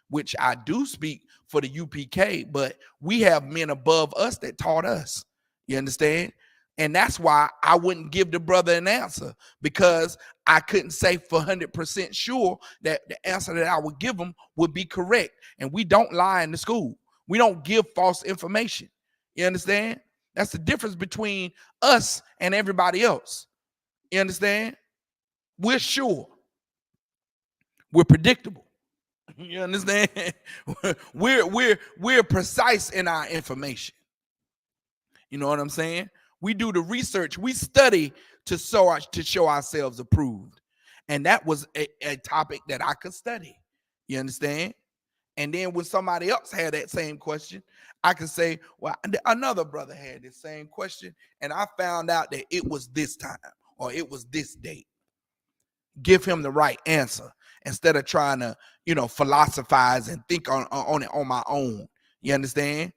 which I do speak for the UPK, but we have men above us that taught us. You understand? And that's why I wouldn't give the brother an answer, because I couldn't say for 100% sure that the answer that I would give him would be correct. And we don't lie in the school. We don't give false information. You understand? That's the difference between us and everybody else. You understand? We're sure. We're predictable. You understand? We're precise in our information. You know what I'm saying? We do the research. We study to show ourselves approved. And that was a topic that I could study. You understand? And then when somebody else had that same question, I could say, well, another brother had this same question, and I found out that it was this time or it was this date. Give him the right answer instead of trying to, you know, philosophize and think on it on my own. You understand?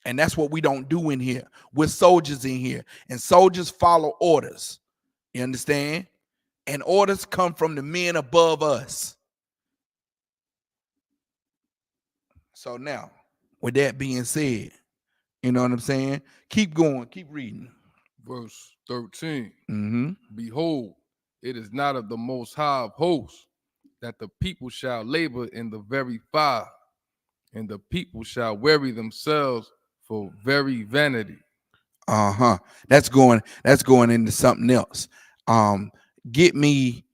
And that's what we don't do in here. We're soldiers in here, and soldiers follow orders. You understand? And orders come from the men above us. So now, with that being said, you know what I'm saying? Keep going, keep reading. Verse 13. Mm-hmm. Behold, it is not of the Most High of hosts that the people shall labor in the very fire, and the people shall weary themselves for very vanity. Uh-huh. That's going into something else. Get me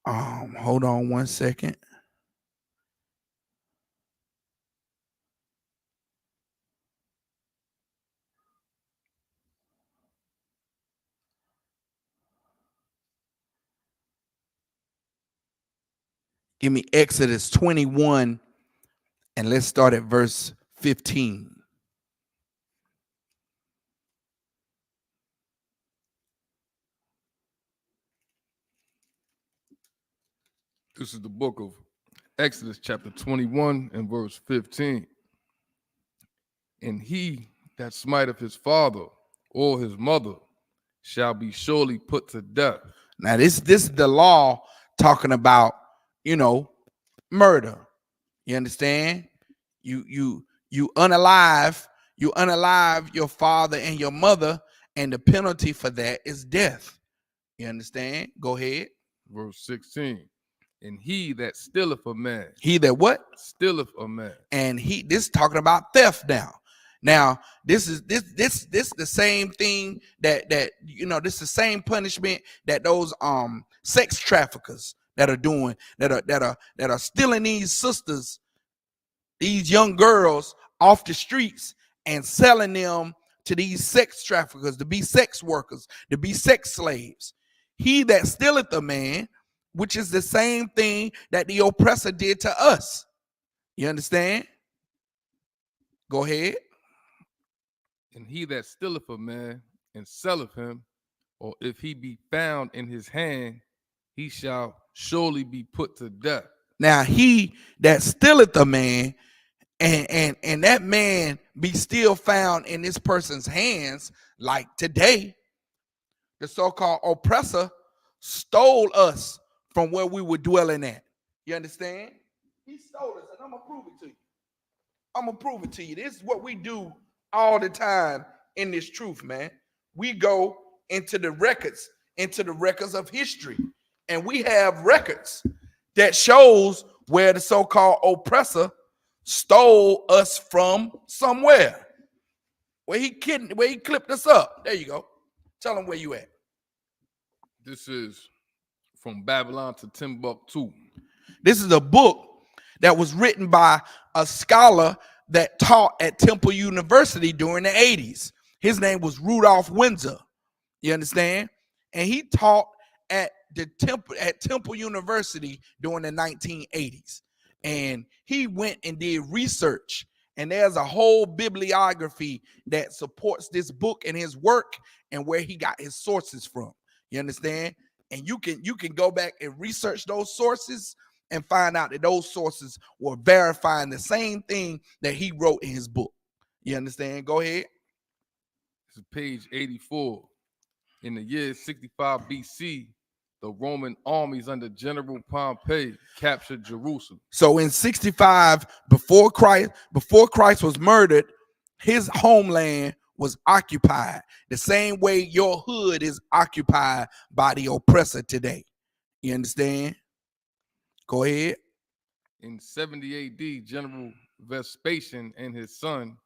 hold on one second. Give me Exodus 21, and let's start at verse 15. This is the book of Exodus chapter 21 and verse 15. And he that smiteth his father or his mother shall be surely put to death. Now this is the law talking about, you know, murder. You understand? You unalive your father and your mother, and the penalty for that is death. You understand? Go ahead. Verse 16. And he that stealeth a man. He that what? Stealeth a man. And this is talking about theft now. Now, this is the same thing that you know, this is the same punishment that those sex traffickers that are doing, that are stealing these sisters, these young girls off the streets and selling them to these sex traffickers to be sex workers, to be sex slaves. He that stealeth a man, which is the same thing that the oppressor did to us. You understand? Go ahead. And he that stealeth a man and selleth him, or if he be found in his hand, he shall surely be put to death. Now he that stealeth a man, and that man be still found in this person's hands, like today, the so-called oppressor stole us from where we were dwelling at. You understand? He stole us, and I'm gonna prove it to you. I'm gonna prove it to you. This is what we do all the time in this truth, man. We go into the records of history, and we have records that shows where the so-called oppressor stole us from somewhere. Where he clipped us up. There you go. Tell him where you at. This is From Babylon to Timbuktu. This is a book that was written by a scholar that taught at Temple University during the 80s. His name was Rudolph Windsor. You understand? And he taught at Temple University during the 1980s. And he went and did research. And there's a whole bibliography that supports this book and his work and where he got his sources from. You understand? And you can go back and research those sources and find out that those sources were verifying the same thing that he wrote in his book. You understand? Go ahead. This is page 84. In the year 65 BC, the Roman armies under General Pompey captured Jerusalem. So in 65, before Christ was murdered, his homeland was occupied the same way your hood is occupied by the oppressor today. You understand? Go ahead. In 70 AD, General Vespasian and his son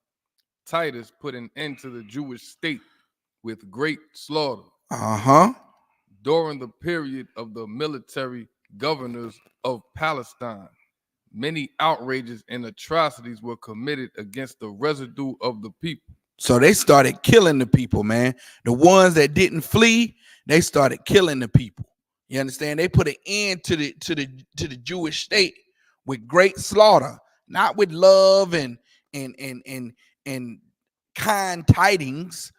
Titus put an end to the Jewish state with great slaughter. During the period of the military governors of Palestine, many outrages and atrocities were committed against the residue of the people. So they started killing the people, man. The ones that didn't flee, they started killing the people. You understand? They put an end to the Jewish state with great slaughter, not with love and kind tidings.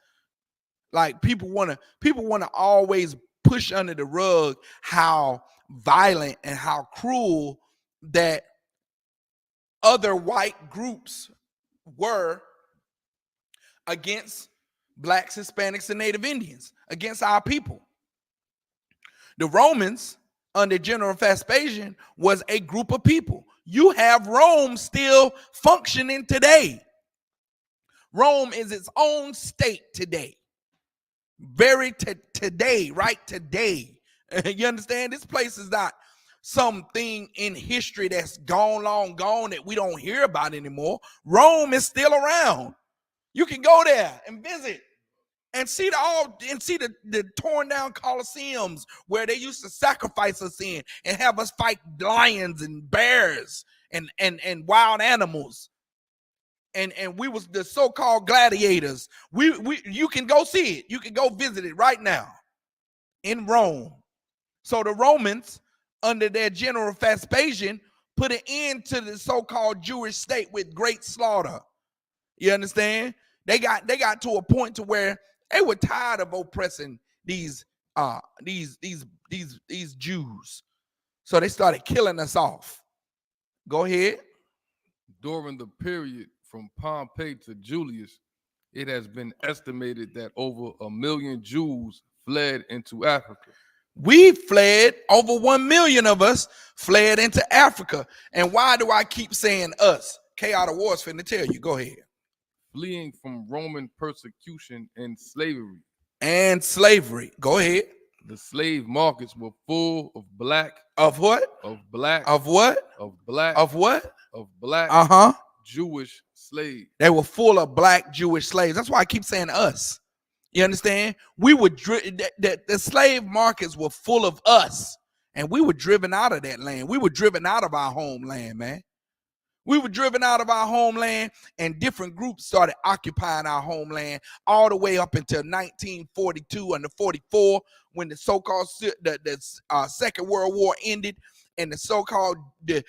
Like people want to always push under the rug how violent and how cruel that other white groups were against blacks, Hispanics, and Native Indians, against our people. The Romans under General Vespasian was a group of people. You have Rome still functioning today. Rome is its own state today. Today, right today. You understand? This place is not something in history that's long gone that we don't hear about anymore. Rome is still around. You can go there and visit and see the torn down coliseums where they used to sacrifice us in and have us fight lions and bears and wild animals. And we was the so-called gladiators. You can go see it. You can go visit it right now in Rome. So the Romans, under their General Vespasian, put an end to the so-called Jewish state with great slaughter. You understand? They got to a point to where they were tired of oppressing these Jews. So they started killing us off. Go ahead. During the period from Pompey to Julius, it has been estimated that over 1 million Jews fled into Africa. We fled, over 1 million of us fled into Africa. And why do I keep saying us? K out of War's finna tell you. Go ahead. Fleeing from Roman persecution and slavery. Go ahead. The slave markets were full of black. Of what? Of black. Of what? Of black. Of what? Of black. Jewish slaves. They were full of black Jewish slaves. That's why I keep saying us. You understand? We were the slave markets were full of us, and we were driven out of that land. We were driven out of our homeland, man. We were driven out of our homeland, and different groups started occupying our homeland all the way up until 1942 and 44, when the so-called Second World War ended, and the so-called the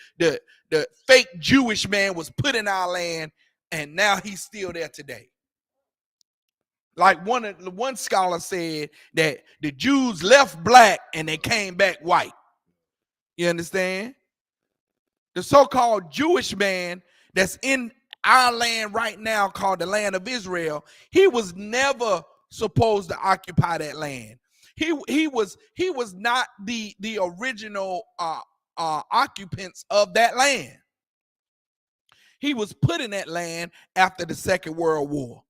fake Jewish man was put in our land And now he's still there today. Like one scholar said that the Jews left black and they came back white. You understand? The so-called Jewish man that's in our land right now called the land of Israel, he was never supposed to occupy that land. He was not the original occupants of that land. He was put in that land after the Second World War.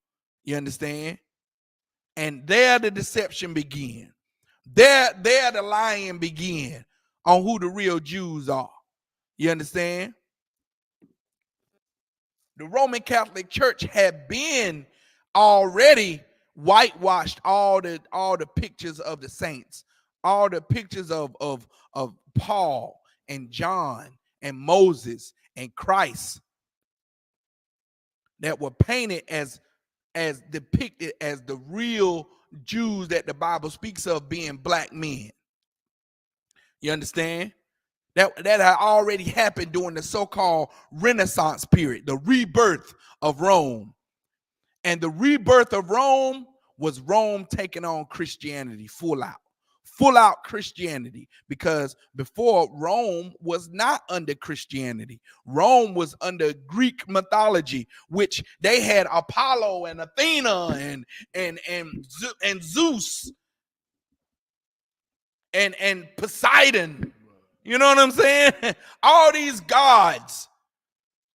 You understand? And there the deception began. There the lying began on who the real Jews are. You understand? The Roman Catholic Church had been already whitewashed all the pictures of the saints, all the pictures of Paul and John and Moses and Christ that were painted as depicted as the real Jews that the Bible speaks of being black men. You understand? That had already happened during the so-called Renaissance period, the rebirth of Rome. And the rebirth of Rome was Rome taking on Christianity full out Christianity, because before Rome was not under Christianity. Rome was under Greek mythology, which they had Apollo and Athena and Zeus and Poseidon. You know what I'm saying? All these gods.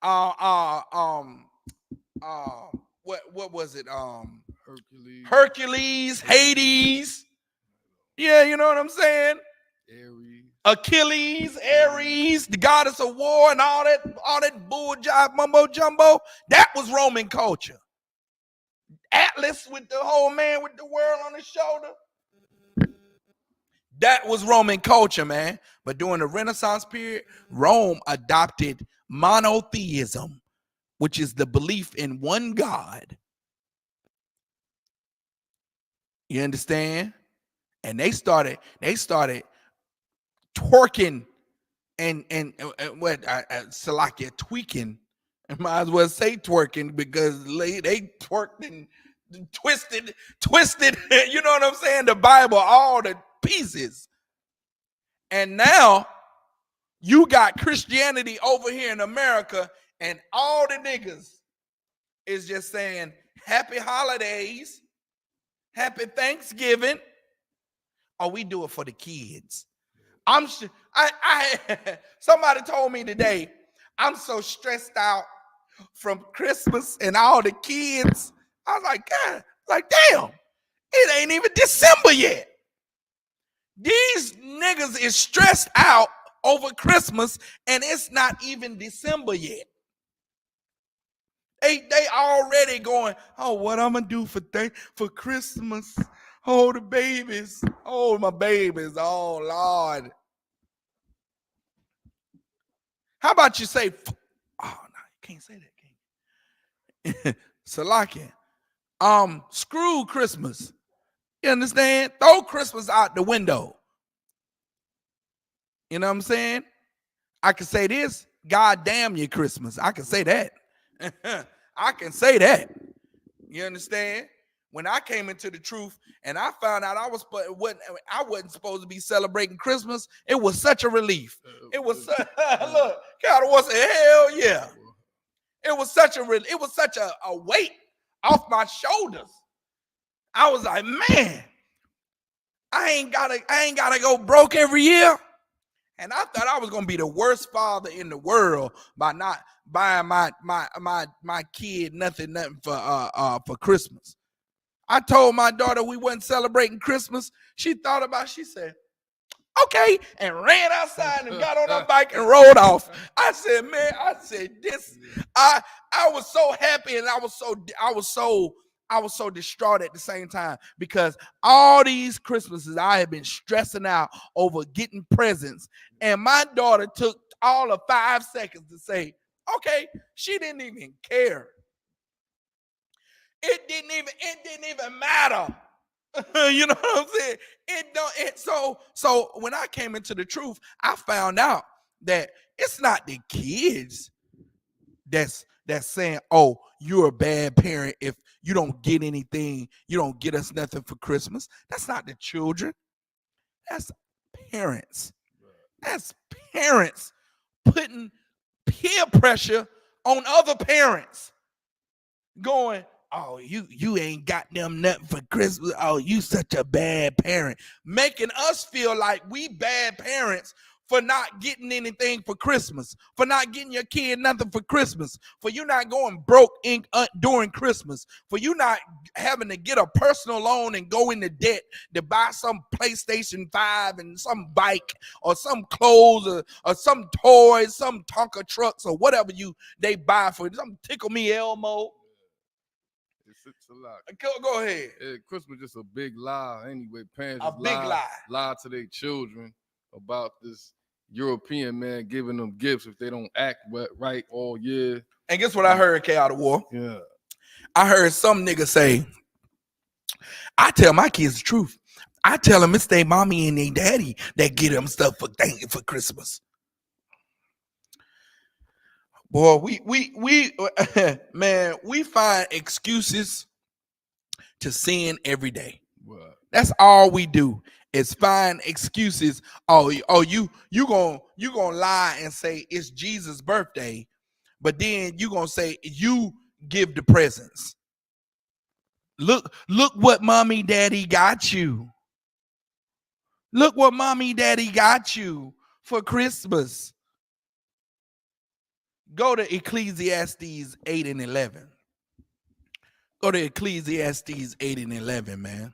What was it? Hercules, Hades. Yeah, you know what I'm saying? Achilles, Ares, the goddess of war, and all that bull jive mumbo jumbo. That was Roman culture. Atlas with the whole man with the world on his shoulder. That was Roman culture, man. But during the Renaissance period, Rome adopted monotheism, which is the belief in one God. You understand? And they started twerking and what Salakia tweaking. I might as well say twerking, because they twerked and twisted, you know what I'm saying? The Bible, all the pieces. And now you got Christianity over here in America, and all the niggas is just saying happy holidays, happy Thanksgiving. Oh, we do it for the kids. Somebody told me today, I'm so stressed out from Christmas and all the kids. I was like, God, damn, it ain't even December yet. These niggas is stressed out over Christmas and it's not even December yet. They already going, oh, what I'm gonna do for Christmas? Oh, the babies. Oh, my babies. Oh, Lord. How about you say, oh, no, you can't say that, can you? Salakia. Screw Christmas. You understand? Throw Christmas out the window. You know what I'm saying? I can say this, God damn you, Christmas. I can say that. I can say that. You understand? When I came into the truth and I found out I wasn't supposed to be celebrating Christmas, it was such a relief. It was look, God was hell yeah. It was such a weight off my shoulders. I was like, man, I ain't gotta go broke every year. And I thought I was gonna be the worst father in the world by not buying my kid nothing for Christmas. I told my daughter we wasn't celebrating Christmas. She thought about it. She said, okay, and ran outside and got on her bike and rode off. I said, man, this. I was so happy and I was so distraught at the same time, because all these Christmases I had been stressing out over getting presents, and my daughter took all of 5 seconds to say, okay, she didn't even care. It didn't even matter. You know what I'm saying? So when I came into the truth, I found out that it's not the kids that's that's saying, oh, you're a bad parent if you don't get anything, you don't get us nothing for Christmas. That's not the children. That's parents. That's parents putting peer pressure on other parents. Going, oh, you ain't got them nothing for Christmas. Oh, you such a bad parent. Making us feel like we bad parents for not getting anything for Christmas, for not getting your kid nothing for Christmas, for you not going broke during Christmas, for you not having to get a personal loan and go into debt to buy some PlayStation 5 and some bike or some clothes or some toys, some Tonka trucks or whatever they buy for some Tickle Me Elmo. It's a lot. Go ahead. Christmas just a big lie. Anyway, parents A just big lie to their children about this European man giving them gifts if they don't act right all year. And guess what I heard, K out of war? Yeah. I heard some nigga say, I tell my kids the truth. I tell them it's their mommy and their daddy that get them stuff for Christmas. Boy, we man, we find excuses to sin every day. What? That's all we do is find excuses. You gonna lie and say it's Jesus' birthday, but then you gonna say you give the presents. Look what mommy daddy got you. Look what mommy daddy got you for Christmas. Go to Ecclesiastes 8 and 11. Go to Ecclesiastes 8 and 11, man.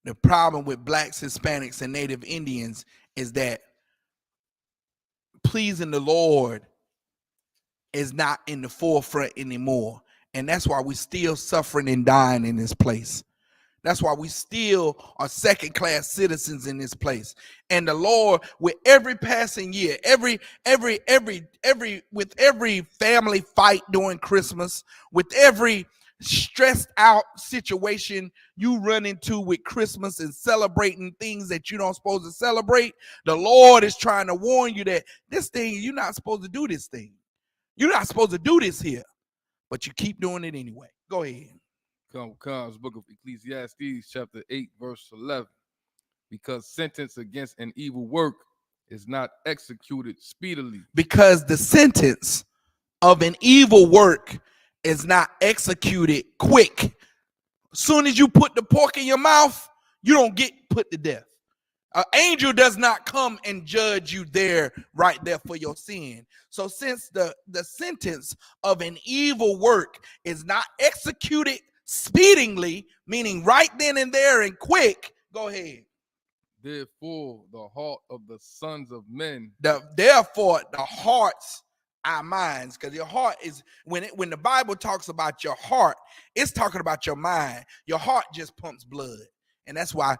The problem with blacks, Hispanics, and Native Indians is that pleasing the Lord is not in the forefront anymore. And that's why we're still suffering and dying in this place. That's why we still are second-class citizens in this place. And the Lord, with every passing year, with every family fight during Christmas, with every stressed out situation you run into with Christmas and celebrating things that you don't supposed to celebrate, the Lord is trying to warn you that this thing, you're not supposed to do this thing. You're not supposed to do this here, but you keep doing it anyway. Go ahead. Comes book of Ecclesiastes chapter 8 verse 11. Because sentence against an evil work is not executed speedily. Because the sentence of an evil work is not executed quick. As soon as you put the pork in your mouth, you don't get put to death. An angel does not come and judge you right there for your sin. So since the sentence of an evil work is not executed speedily, meaning right then and there and quick, go ahead. Therefore, the heart of the sons of men. Therefore, the hearts, our minds, because your heart is, when the Bible talks about your heart, it's talking about your mind. Your heart just pumps blood. And that's why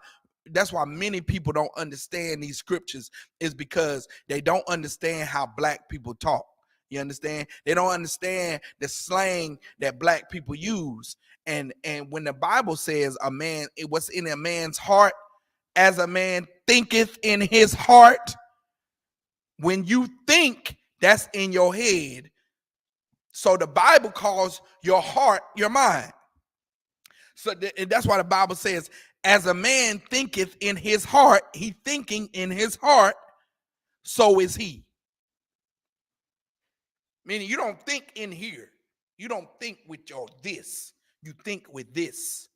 many people don't understand these scriptures, is because they don't understand how black people talk. You understand? They don't understand the slang that black people use. And when the Bible says what's in a man's heart, as a man thinketh in his heart, when you think, that's in your head. So the Bible calls your heart your mind. So and that's why the Bible says, as a man thinketh in his heart, he thinking in his heart, so is he. Meaning you don't think in here. You don't think with your this. You think with this.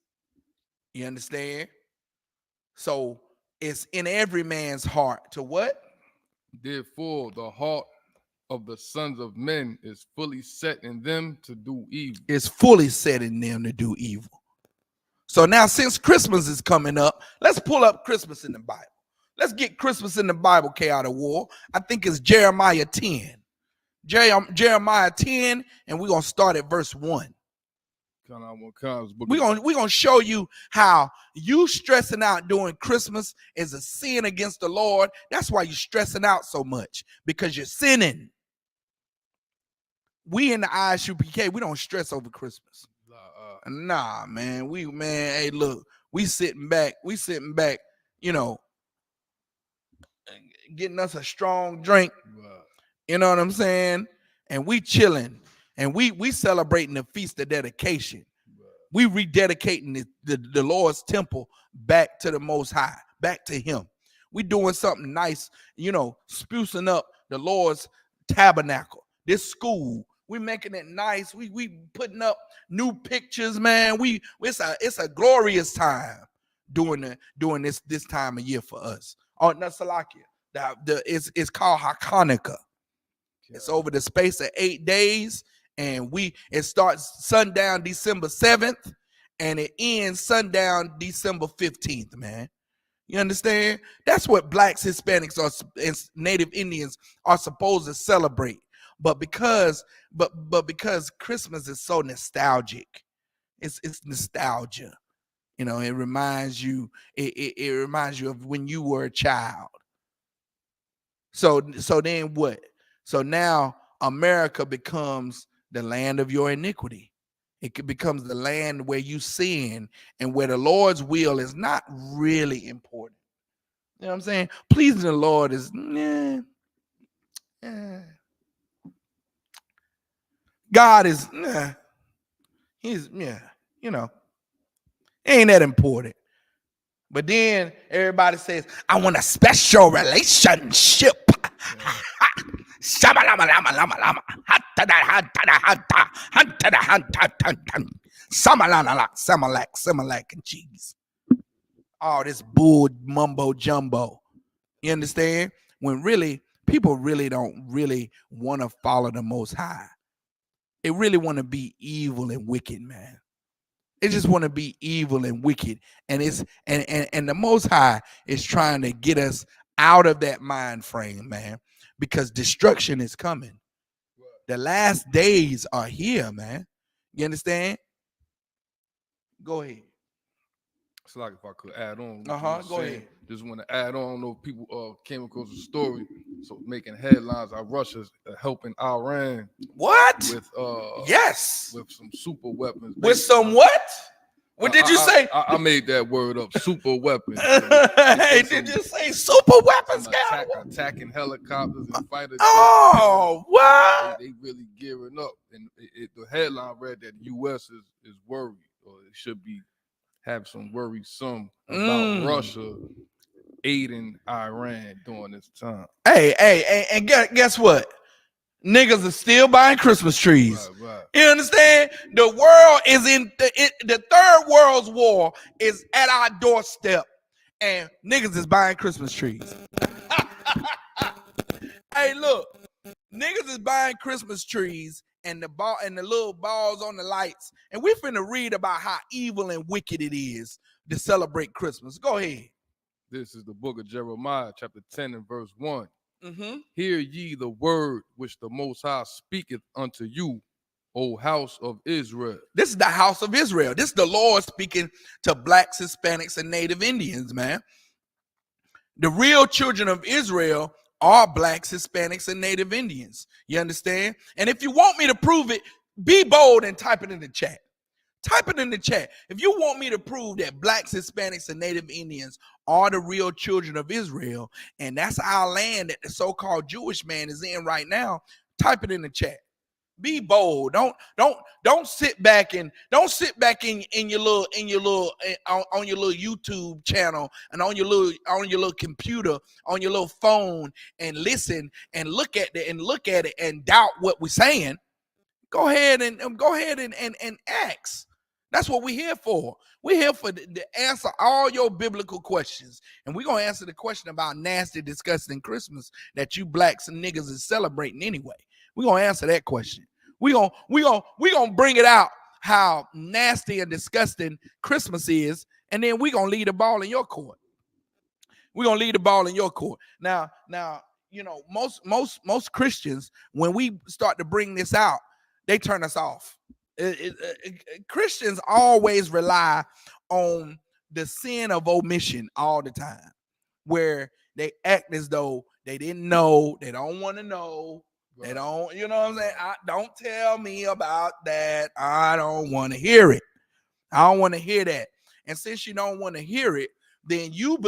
You understand? So it's in every man's heart to what? Therefore, the heart of the sons of men is fully set in them to do evil. It's fully set in them to do evil. So now, since Christmas is coming up, let's pull up Christmas in the Bible. Let's get Christmas in the Bible, K out of war. I think it's Jeremiah 10. Jeremiah 10, and we're going to start at verse 1. We're gonna show you how you stressing out during Christmas is a sin against the Lord. That's why you're stressing out so much, because you're sinning. We in the Isupk, we don't stress over Christmas. Nah, man. Hey, look, we sitting back, you know, getting us a strong drink You know what I'm saying? And we chilling, and we celebrating the feast of dedication. We rededicating the Lord's temple back to the Most High, back to Him. We doing something nice, sprucing up the Lord's tabernacle, this school. We making it nice. We putting up new pictures, man. It's a glorious time doing this time of year for us. Oh, no, Salakia. It's called Hanukkah. It's over the space of 8 days, and it starts sundown December 7th, and it ends sundown December 15th, man. You understand? That's what blacks, Hispanics, and Native Indians are supposed to celebrate. But because Christmas is so nostalgic, it's nostalgia. It reminds you. It reminds you of when you were a child. So then what? So now America becomes the land of your iniquity. It becomes the land where you sin and where the Lord's will is not really important. You know what I'm saying? Pleasing the Lord is, God is, he's, ain't that important. But then everybody says, I want a special relationship. Samalak and cheese. All this bull mumbo jumbo. You understand? When really people really don't really want to follow the Most High. They really want to be evil and wicked, man. They just want to be evil and wicked, and and the Most High is trying to get us out of that mind frame, man, because destruction is coming. The last days are here, man. You understand? Go ahead. It's like if I could add on. Go ahead. Just want to add on. I don't know if people came across the story. So making headlines, Russia's helping Iran. What? With yes. With some super weapons. With some what? What did you say? I made that word up. Super weapons. Hey, did you say super weapons? Attacking helicopters and fighter jets. Oh, what? They really gearing up. And the headline read that the U.S. is worried, or it should be have some worrisome about Russia aiding Iran during this time. Hey, and guess what? Niggas are still buying Christmas trees. Right. You understand? The world is in the third world's war is at our doorstep, and niggas is buying Christmas trees. Hey, look, niggas is buying Christmas trees and the little balls on the lights, and we finna read about how evil and wicked it is to celebrate Christmas. Go ahead. This is the book of Jeremiah, chapter 10 and verse 1. Mm-hmm. Hear ye the word which the Most High speaketh unto you, O house of Israel. This is the house of Israel. This is the Lord speaking to blacks, Hispanics, and Native Indians, man. The real children of Israel are blacks, Hispanics, and Native Indians. You understand? And if you want me to prove it, be bold and type it in the chat. Type it in the chat. If you want me to prove that blacks, Hispanics, and Native Indians are the real children of Israel, and that's our land that the so-called Jewish man is in right now, type it in the chat. Be bold. Don't sit back in your little on your little YouTube channel and on your little computer, on your little phone, and listen and look at it and doubt what we're saying. Go ahead and ask. That's what we're here for. We're here for to answer all your biblical questions. And we're going to answer the question about nasty, disgusting Christmas that you blacks and niggas is celebrating anyway. We're going to answer that question. We're gonna bring it out how nasty and disgusting Christmas is, and then we're going to leave the ball in your court. We're going to leave the ball in your court. Now, most Christians, when we start to bring this out, they turn us off. Christians always rely on the sin of omission all the time, where they act as though they didn't know, they don't want to know, they don't, you know what I'm saying? Don't tell me about that. I don't want to hear it. I don't want to hear that. And since you don't want to hear it, then you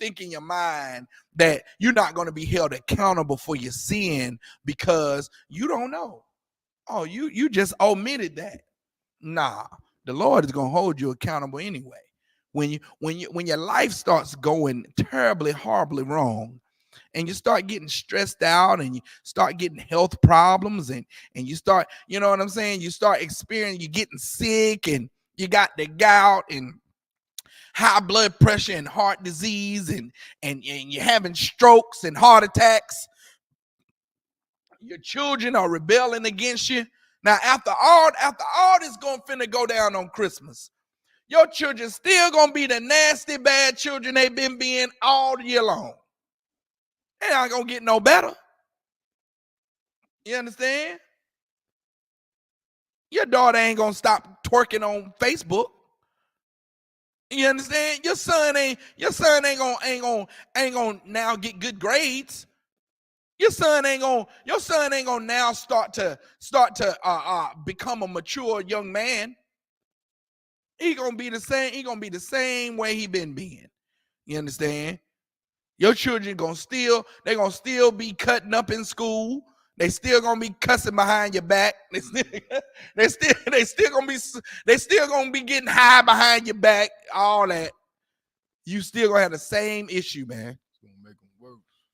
think in your mind that you're not going to be held accountable for your sin because you don't know. Oh, you just omitted that. Nah, the Lord is going to hold you accountable anyway. When your life starts going terribly, horribly wrong, and you start getting stressed out and you start getting health problems and you start, you know what I'm saying? You start experiencing, you're getting sick and you got the gout and high blood pressure and heart disease and you're having strokes and heart attacks. Your children are rebelling against you. Now, after all this finna go down on Christmas, your children still gonna be the nasty, bad children they've been being all year long. They not gonna get no better. You understand? Your daughter ain't gonna stop twerking on Facebook. You understand? Your son ain't gonna now get good grades. Your son ain't gonna now start to become a mature young man. He gonna be the same way he been being. You understand? Your children gonna still be cutting up in school. They still gonna be cussing behind your back. They still gonna be getting high behind your back. All that. You still gonna have the same issue, man.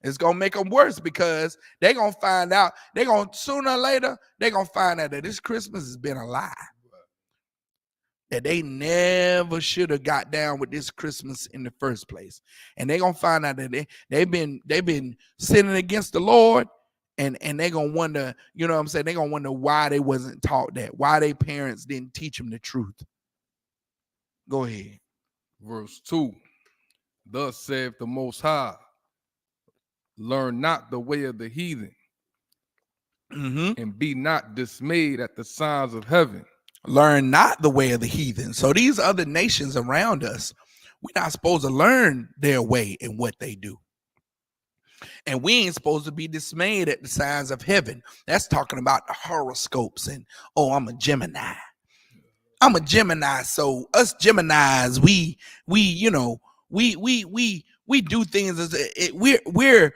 It's gonna make them worse because they're gonna find out. Sooner or later they're gonna find out that this Christmas has been a lie. That they never should have got down with this Christmas in the first place. And they're gonna find out that they've been sinning against the Lord, and they're gonna wonder, you know what I'm saying? They're gonna wonder why they wasn't taught that, why their parents didn't teach them the truth. Go ahead. Verse 2. Thus saith the Most High, learn not the way of the heathen, and be not dismayed at the signs of heaven. Learn not the way of the heathen. So these other nations around us, we're not supposed to learn their way and what they do. And we ain't supposed to be dismayed at the signs of heaven. That's talking about the horoscopes and, oh, I'm a Gemini. So us Geminis, we do things as we're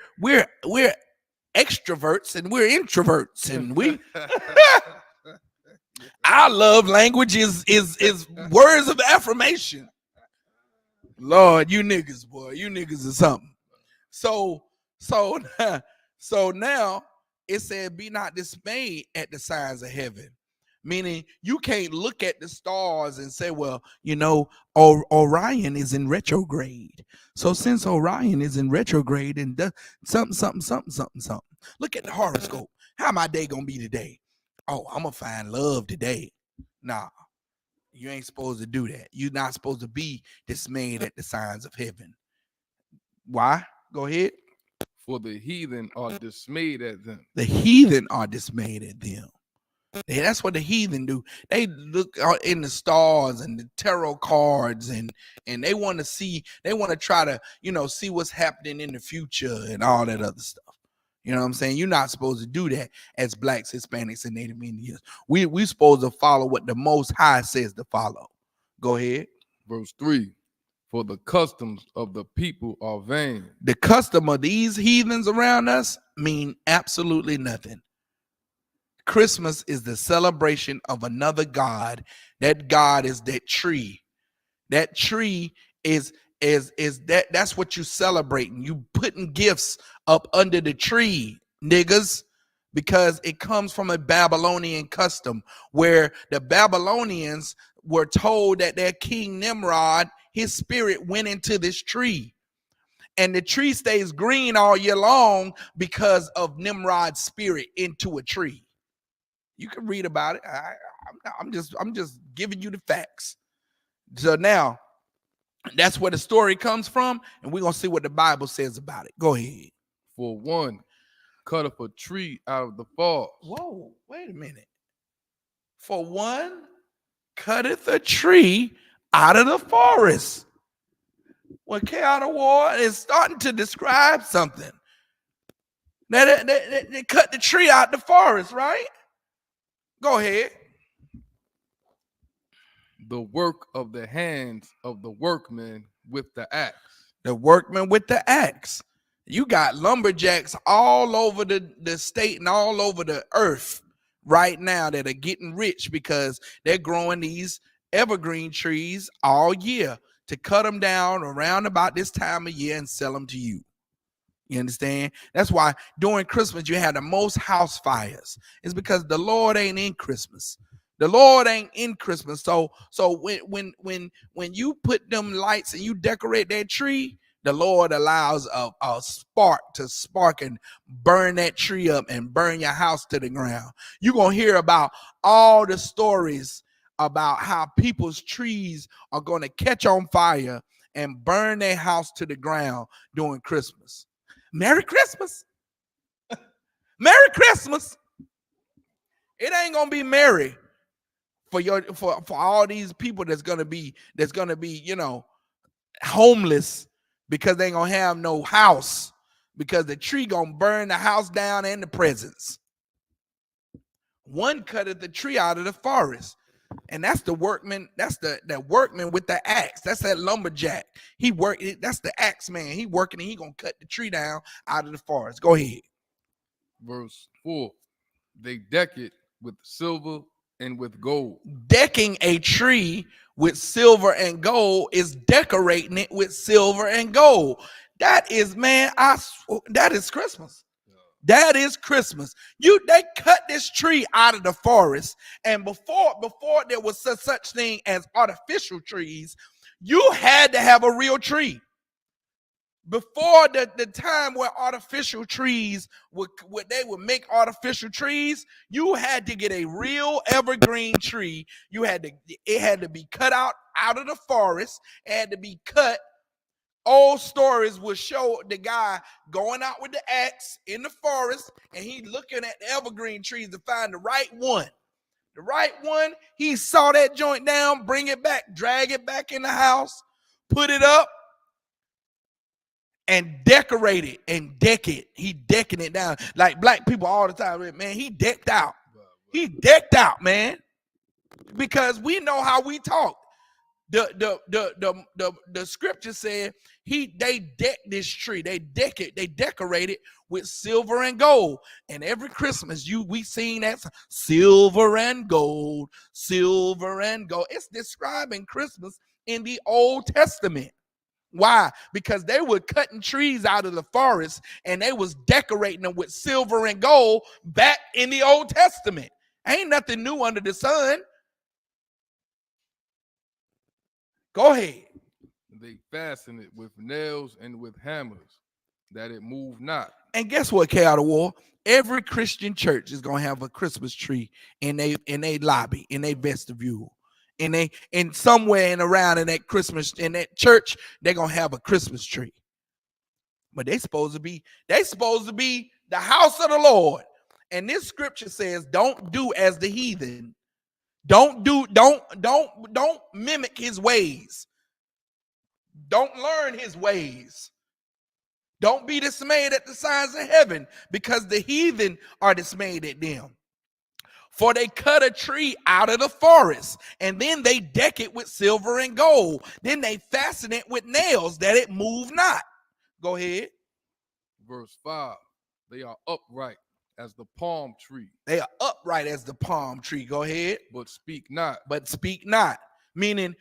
extroverts and we're introverts and we our love language is words of affirmation. Lord, you niggas, boy, you niggas is something. So now it said, be not dismayed at the signs of heaven. Meaning you can't look at the stars and say, well, Orion is in retrograde. So since Orion is in retrograde and does something. Look at the horoscope. How my day gonna be today? Oh, I'm gonna find love today. Nah, you ain't supposed to do that. You're not supposed to be dismayed at the signs of heaven. Why? Go ahead. For the heathen are dismayed at them. The heathen are dismayed at them. That's what the heathen do. They look out in the stars and the tarot cards and they want to try to, see what's happening in the future and all that other stuff. You know what I'm saying? You're not supposed to do that as blacks, Hispanics, and Native Indians. We supposed to follow what the Most High says to follow. Go ahead. Verse 3. For the customs of the people are vain. The custom of these heathens around us mean absolutely nothing. Christmas is the celebration of another God. That God is that tree. That tree is that's what you celebrating. You putting gifts up under the tree, niggas, because it comes from a Babylonian custom where the Babylonians were told that their king Nimrod, his spirit went into this tree. And the tree stays green all year long because of Nimrod's spirit into a tree. You can read about it. I'm just giving you the facts. So now, that's where the story comes from, and we're gonna see what the Bible says about it. Go ahead. For one, cut up a tree out of the forest. Whoa, wait a minute. For one, cutteth a tree out of the forest. Well, Chaotic War is starting to describe something. They cut the tree out the forest, right? Go ahead. The work of the hands of the workmen with the axe. The workman with the axe. You got lumberjacks all over the state and all over the earth right now that are getting rich because they're growing these evergreen trees all year to cut them down around about this time of year and sell them to you. You understand? That's why during Christmas you have the most house fires. It's because the Lord ain't in Christmas. The Lord ain't in Christmas. So when you put them lights and you decorate that tree, the Lord allows a spark to spark and burn that tree up and burn your house to the ground. You're going to hear about all the stories about how people's trees are going to catch on fire and burn their house to the ground during Christmas. Merry Christmas. Merry Christmas. It ain't going to be merry for all these people that's gonna be homeless because they ain't gonna have no house because the tree gonna burn the house down and the presents. One cutted the tree out of the forest, and that's the workman. That's the workman with the axe. That's that lumberjack. That's the axe man. He working and he gonna cut the tree down out of the forest. Go ahead. Verse 4. They deck it with silver and with gold. Decking a tree with silver and gold is decorating it with silver and gold. That is, man, that is Christmas. That is Christmas. They cut this tree out of the forest, and before there was such thing as artificial trees, you had to have a real tree. Before the time where artificial trees would make artificial trees, you had to get a real evergreen tree. It had to be cut out of the forest. It had to be cut. Old stories would show the guy going out with the axe in the forest, and he looking at the evergreen trees to find the right one. The right one, he saw that joint down, bring it back, drag it back in the house, put it up, and decorate it and deck it. He decking it down like black people all the time. Man, he decked out. He decked out, man, because we know how we talk. The scripture said they deck this tree. They decorate it with silver and gold. And every Christmas we sing that silver and gold, silver and gold. It's describing Christmas in the Old Testament. Why? Because they were cutting trees out of the forest and they was decorating them with silver and gold back in the Old Testament. Ain't nothing new under the sun. Go ahead. They fasten it with nails and with hammers, that it move not. And guess what, K out of War? Every Christian church is gonna have a Christmas tree in a lobby, in a vestibule. In somewhere and around in that church, they're gonna have a Christmas tree. But they supposed to be the house of the Lord. And this scripture says, don't do as the heathen. Don't mimic his ways. Don't learn his ways. Don't be dismayed at the signs of heaven, because the heathen are dismayed at them. For they cut a tree out of the forest, and then they deck it with silver and gold. Then they fasten it with nails, that it move not. Go ahead. Verse 5. They are upright as the palm tree. They are upright as the palm tree. Go ahead. But speak not. But speak not. Meaning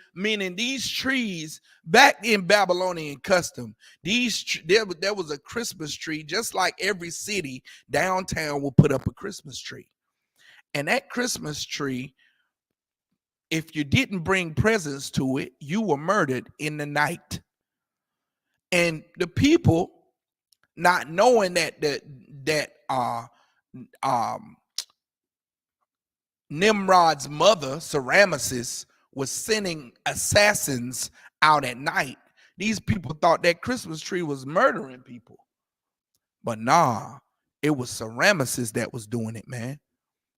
these trees, back in Babylonian custom, there was a Christmas tree, just like every city downtown will put up a Christmas tree. And that Christmas tree, if you didn't bring presents to it, you were murdered in the night. And the people, not knowing that Nimrod's mother, Semiramis, was sending assassins out at night, these people thought that Christmas tree was murdering people. But nah, it was Semiramis that was doing it, man.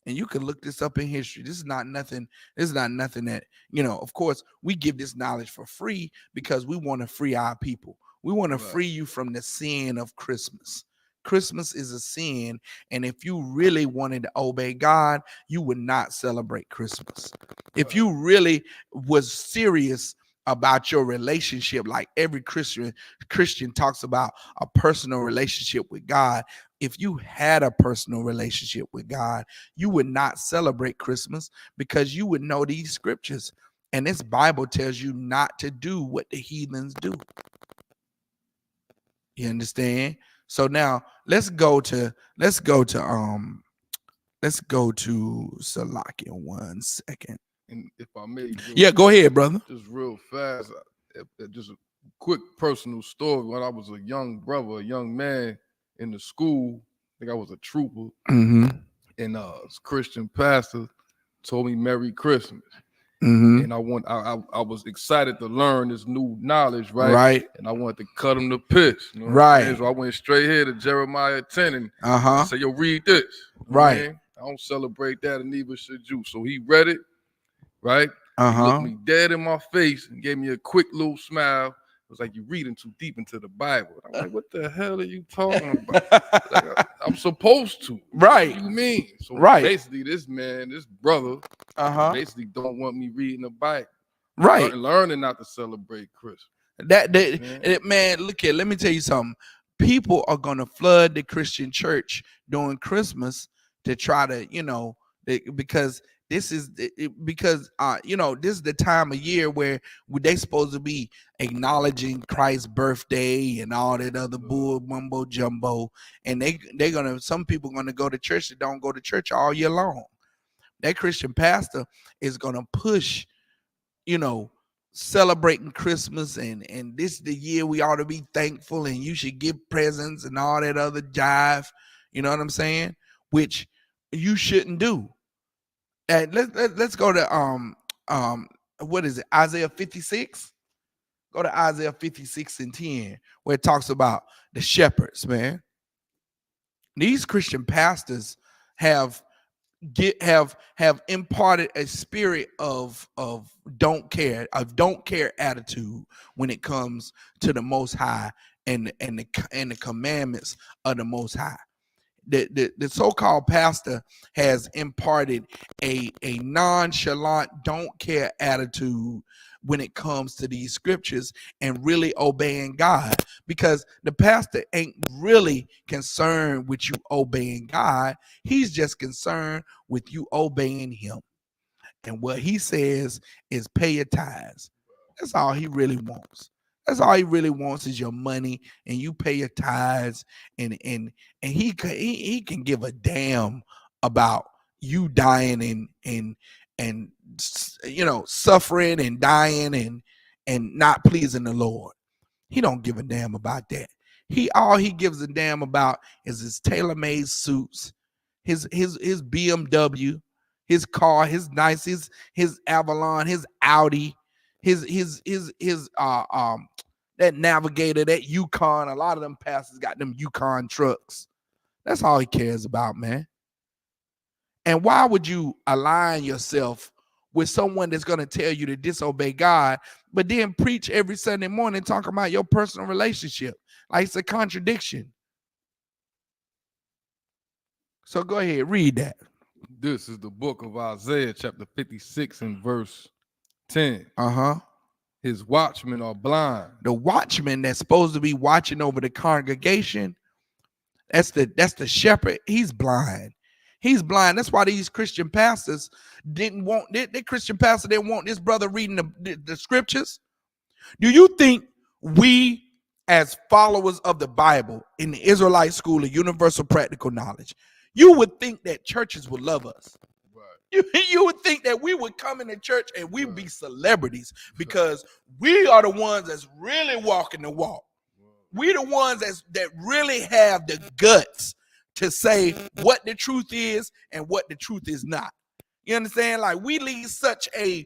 And you can look this up in history. This is not nothing that, of course, we give this knowledge for free because we want to free our people. We want to free you from the sin of Christmas. Christmas is a sin. And if you really wanted to obey God, you would not celebrate Christmas. If you really was serious about your relationship, like every Christian talks about a personal relationship with God. If you had a personal relationship with God, you would not celebrate Christmas because you would know these scriptures. And this Bible tells you not to do what the heathens do. You understand? So now let's go to Salakia 1 second. And if I may, Yeah, go ahead, brother. Just real fast, just a quick personal story. When I was a young brother, a young man in the school, I think I was a trooper, and this Christian pastor told me Merry Christmas. And I was excited to learn this new knowledge, right? And I wanted to cut him the pitch, you know what I'm saying? So I went straight here to Jeremiah 10 and I said, yo, read this. Right. I don't celebrate that, and neither should you. So he read it, right? He Uh-huh. looked me dead in my face and gave me a quick little smile. It was like, you're reading too deep into the Bible. I'm like, what the hell are you talking about? Like, I'm supposed to. Right. What do you mean? So Right. basically, this brother, basically don't want me reading the Bible. Right. Learning not to celebrate Christmas. Man, look here, let me tell you something. People are gonna flood the Christian church during Christmas to try to, because this is because this is the time of year where they supposed to be acknowledging Christ's birthday and all that other bull mumbo jumbo, and some people gonna go to church that don't go to church all year long. That Christian pastor is gonna push, celebrating Christmas and this is the year we ought to be thankful and you should give presents and all that other jive. You know what I'm saying? Which you shouldn't do. And let's go to what is it? Isaiah 56. Go to Isaiah 56 and 10, where it talks about the shepherds, man. These Christian pastors have imparted a spirit of don't care attitude when it comes to the Most High and the commandments of the Most High. The so-called pastor has imparted a nonchalant, don't care attitude when it comes to these scriptures and really obeying God, because the pastor ain't really concerned with you obeying God. He's just concerned with you obeying him. And what he says is pay your tithes. That's all he really wants. That's all he really wants is your money, and you pay your tithes, and he can give a damn about you dying and suffering and dying and not pleasing the Lord. He don't give a damn about that. All he gives a damn about is his tailor-made suits, his BMW, his car, his nice, his Avalon, his Audi, his that Navigator, that Yukon. A lot of them pastors got them Yukon trucks. That's all he cares about, man. And why would you align yourself with someone that's going to tell you to disobey God, but then preach every Sunday morning talking about your personal relationship? Like, it's a contradiction. So go ahead, read that. This is the book of Isaiah, chapter 56 and verse 10. His watchmen are blind. The watchman that's supposed to be watching over the congregation, that's the shepherd. He's blind. He's blind. That's why these Christian pastors didn't want this brother reading the scriptures. Do you think we, as followers of the Bible in the Israelite school of universal practical knowledge, you would think that churches would love us? You would think that we would come into church and we'd be celebrities because we are the ones that's really walking the walk. We the ones that really have the guts to say what the truth is and what the truth is not. You understand? Like, we lead such a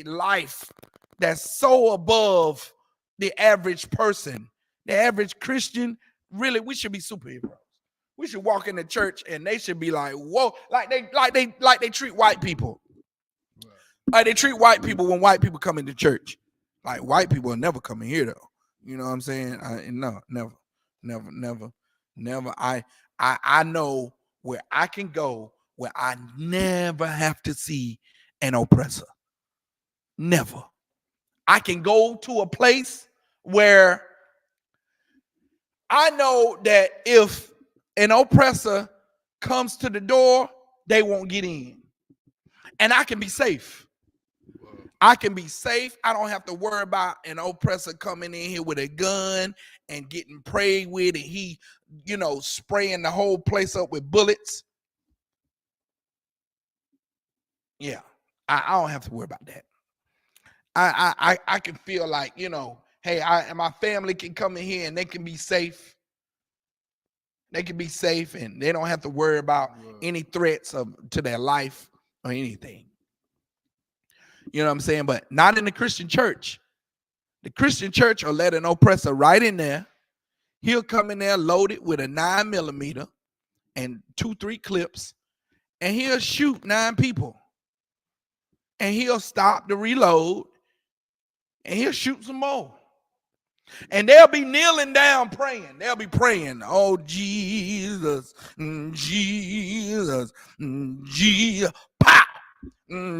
life that's so above the average person, the average Christian. Really, we should be superheroes. We should walk in the church and they should be like, whoa, like they treat white people. Like they treat white people when white people come into church. Like, white people will never come in here though. You know what I'm saying? No, never. I know where I can go where I never have to see an oppressor. Never. I can go to a place where I know that if an oppressor comes to the door, they won't get in. And I can be safe. I can be safe. I don't have to worry about an oppressor coming in here with a gun and getting prayed with, and he, spraying the whole place up with bullets. Yeah, I don't have to worry about that. I can feel like, hey, my family can come in here and they can be safe. They can be safe, and they don't have to worry about any threats to their life or anything. You know what I'm saying? But not in the Christian church. The Christian church will let an oppressor right in there. He'll come in there loaded with a 9mm and 2-3 clips, and he'll shoot 9 people. And he'll stop the reload, and he'll shoot some more. And they'll be kneeling down praying. They'll be praying, oh, Jesus, Jesus, Jesus, pow,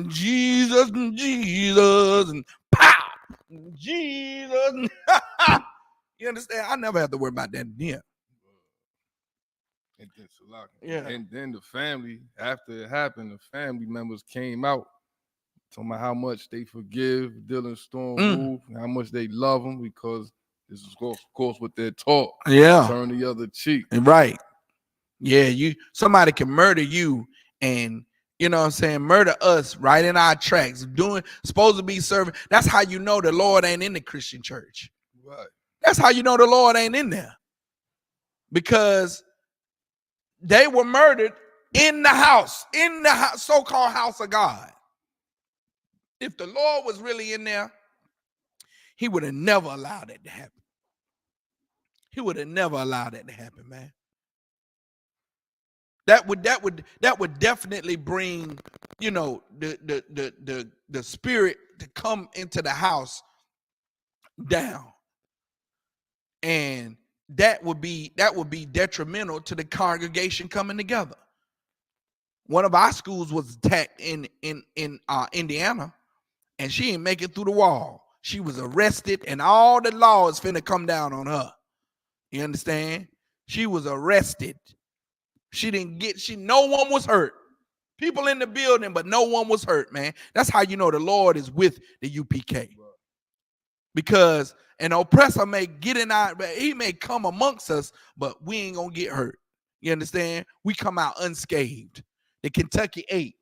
Jesus, Jesus, and pow, Jesus. You understand? I never have to worry about that again. And then, yeah. And then the family, after it happened, the family members came out talking about how much they forgive Dylan Storm Wolf, how much they love him, because this is, of course, what they're taught. Yeah. Turn the other cheek. Right. Yeah, somebody can murder you and, murder us right in our tracks, supposed to be serving. That's how you know the Lord ain't in the Christian church. Right. That's how you know the Lord ain't in there. Because they were murdered in the so-called house of God. If the Lord was really in there, he would have never allowed that to happen. He would have never allowed that to happen, man. That would definitely bring, the spirit to come into the house down. And that would be detrimental to the congregation coming together. One of our schools was attacked in Indiana, and she didn't make it through the wall. She was arrested, and all the law is finna come down on her. You understand? She was arrested. No one was hurt. People in the building, but no one was hurt, man. That's how you know the Lord is with the UPK. Because an oppressor may get in he may come amongst us, but we ain't gonna get hurt. You understand? We come out unscathed. The Kentucky 8.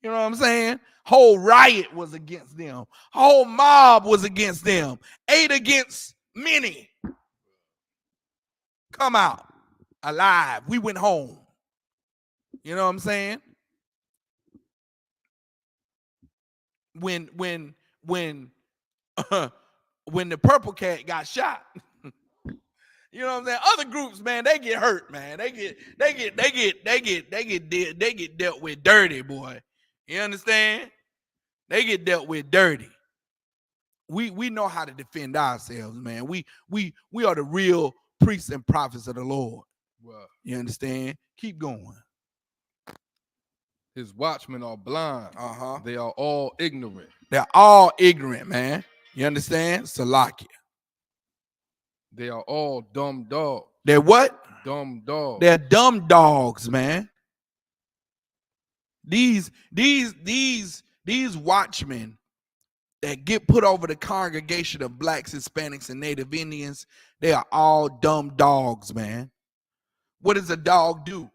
You know what I'm saying? Whole riot was against them. Whole mob was against them. 8 against many. Come out alive. We went home. You know what I'm saying? When the Purple Cat got shot, you know what I'm saying? Other groups, man, they get hurt, man. They get dealt with dirty, boy. You understand? They get dealt with dirty. We know how to defend ourselves, man. We are the real priests and prophets of the Lord. Wow. You understand? Keep going. His watchmen are blind. They are all ignorant. They're all ignorant, man. You understand? Salakia. They are all dumb dogs. They're what? Dumb dogs. They're dumb dogs, man. These watchmen that get put over the congregation of blacks, Hispanics, and Native Indians, they are all dumb dogs, man. What does a dog do?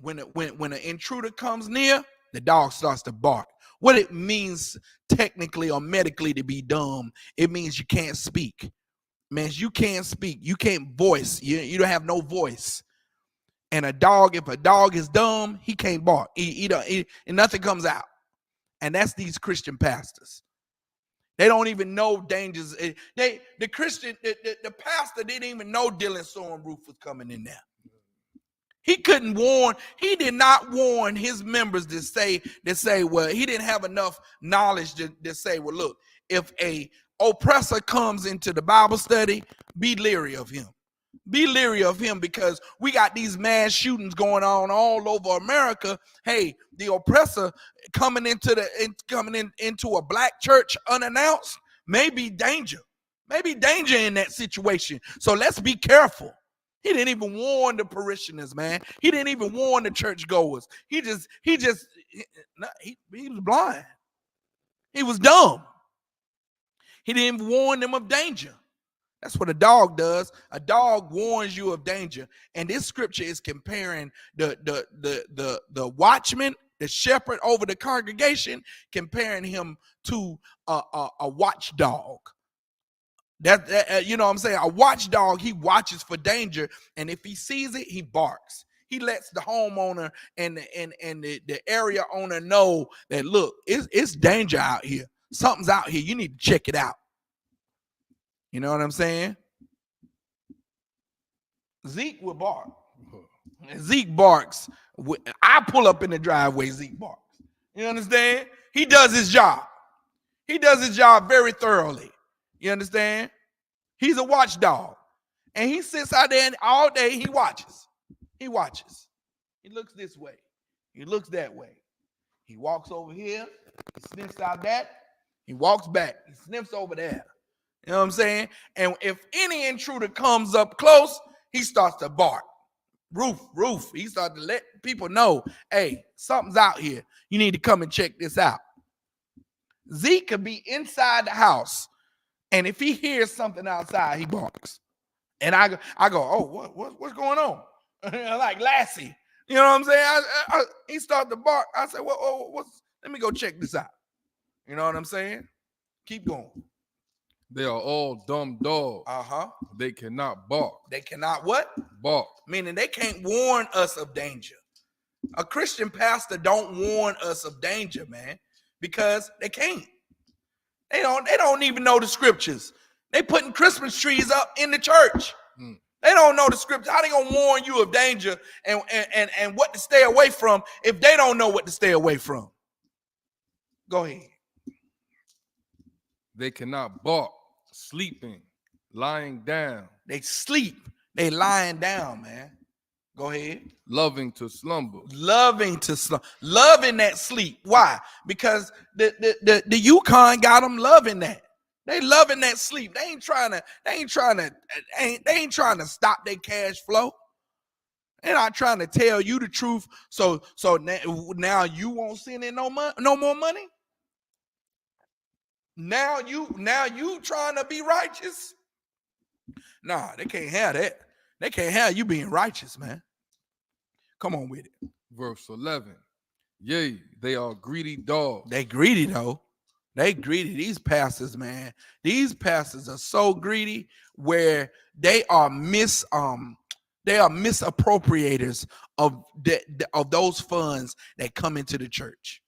When an intruder comes near, the dog starts to bark. What it means technically or medically to be dumb, it means you can't speak. Man, you can't speak. You can't voice. You don't have no voice. And if a dog is dumb, he can't bark. And nothing comes out. And that's these Christian pastors. They don't even know dangers. The pastor didn't even know Dylan Storm Roof was coming in there. He did not warn his members to say, well, he didn't have enough knowledge to say, well, look, if a oppressor comes into the Bible study, be leery of him. Be leery of him, because we got these mass shootings going on all over America. Hey, the oppressor coming into a black church unannounced, may be danger in that situation. So let's be careful. He didn't even warn the parishioners, man. He didn't even warn the churchgoers. He was blind. He was dumb. He didn't even warn them of danger. That's what a dog does. A dog warns you of danger. And this scripture is comparing the watchman, the shepherd over the congregation, comparing him to a watchdog. You know what I'm saying? A watchdog, he watches for danger, and if he sees it, he barks. He lets the homeowner and the area owner know that, look, it's danger out here. Something's out here. You need to check it out. You know what I'm saying? Zeke will bark. Zeke barks. I pull up in the driveway, Zeke barks. You understand? He does his job. He does his job very thoroughly. You understand? He's a watchdog. And he sits out there and all day he watches. He watches. He looks this way. He looks that way. He walks over here. He sniffs out that. He walks back. He sniffs over there. You know what I'm saying? And if any intruder comes up close, he starts to bark. Roof. He starts to let people know, hey, something's out here. You need to come and check this out. Zeke could be inside the house, and if he hears something outside, he barks. And I go, oh, what's going on? Like Lassie. You know what I'm saying? He started to bark. I said, let me go check this out. You know what I'm saying? Keep going. They are all dumb dogs. They cannot bark. They cannot what? Bark. Meaning they can't warn us of danger. A Christian pastor don't warn us of danger, man, because they can't. They don't even know the scriptures. They putting Christmas trees up in the church. They don't know the scripture. How they gonna warn you of danger and what to stay away from if they don't know what to stay away from? Go ahead. They cannot bark, sleeping, lying down. They sleep. They lying down, man. Go ahead. Loving to slumber. Loving that sleep. Why? Because the Yukon got them loving that. They loving that sleep. They ain't trying to stop their cash flow. They're not trying to tell you the truth. So now you won't send in no more money. Now you trying to be righteous. Nah, they can't have that. They can't have you being righteous, man. Come on with it. Verse 11. Yea, they are greedy dogs. They greedy though. They greedy. These pastors, man. These pastors are so greedy where they are misappropriators of those funds that come into the church.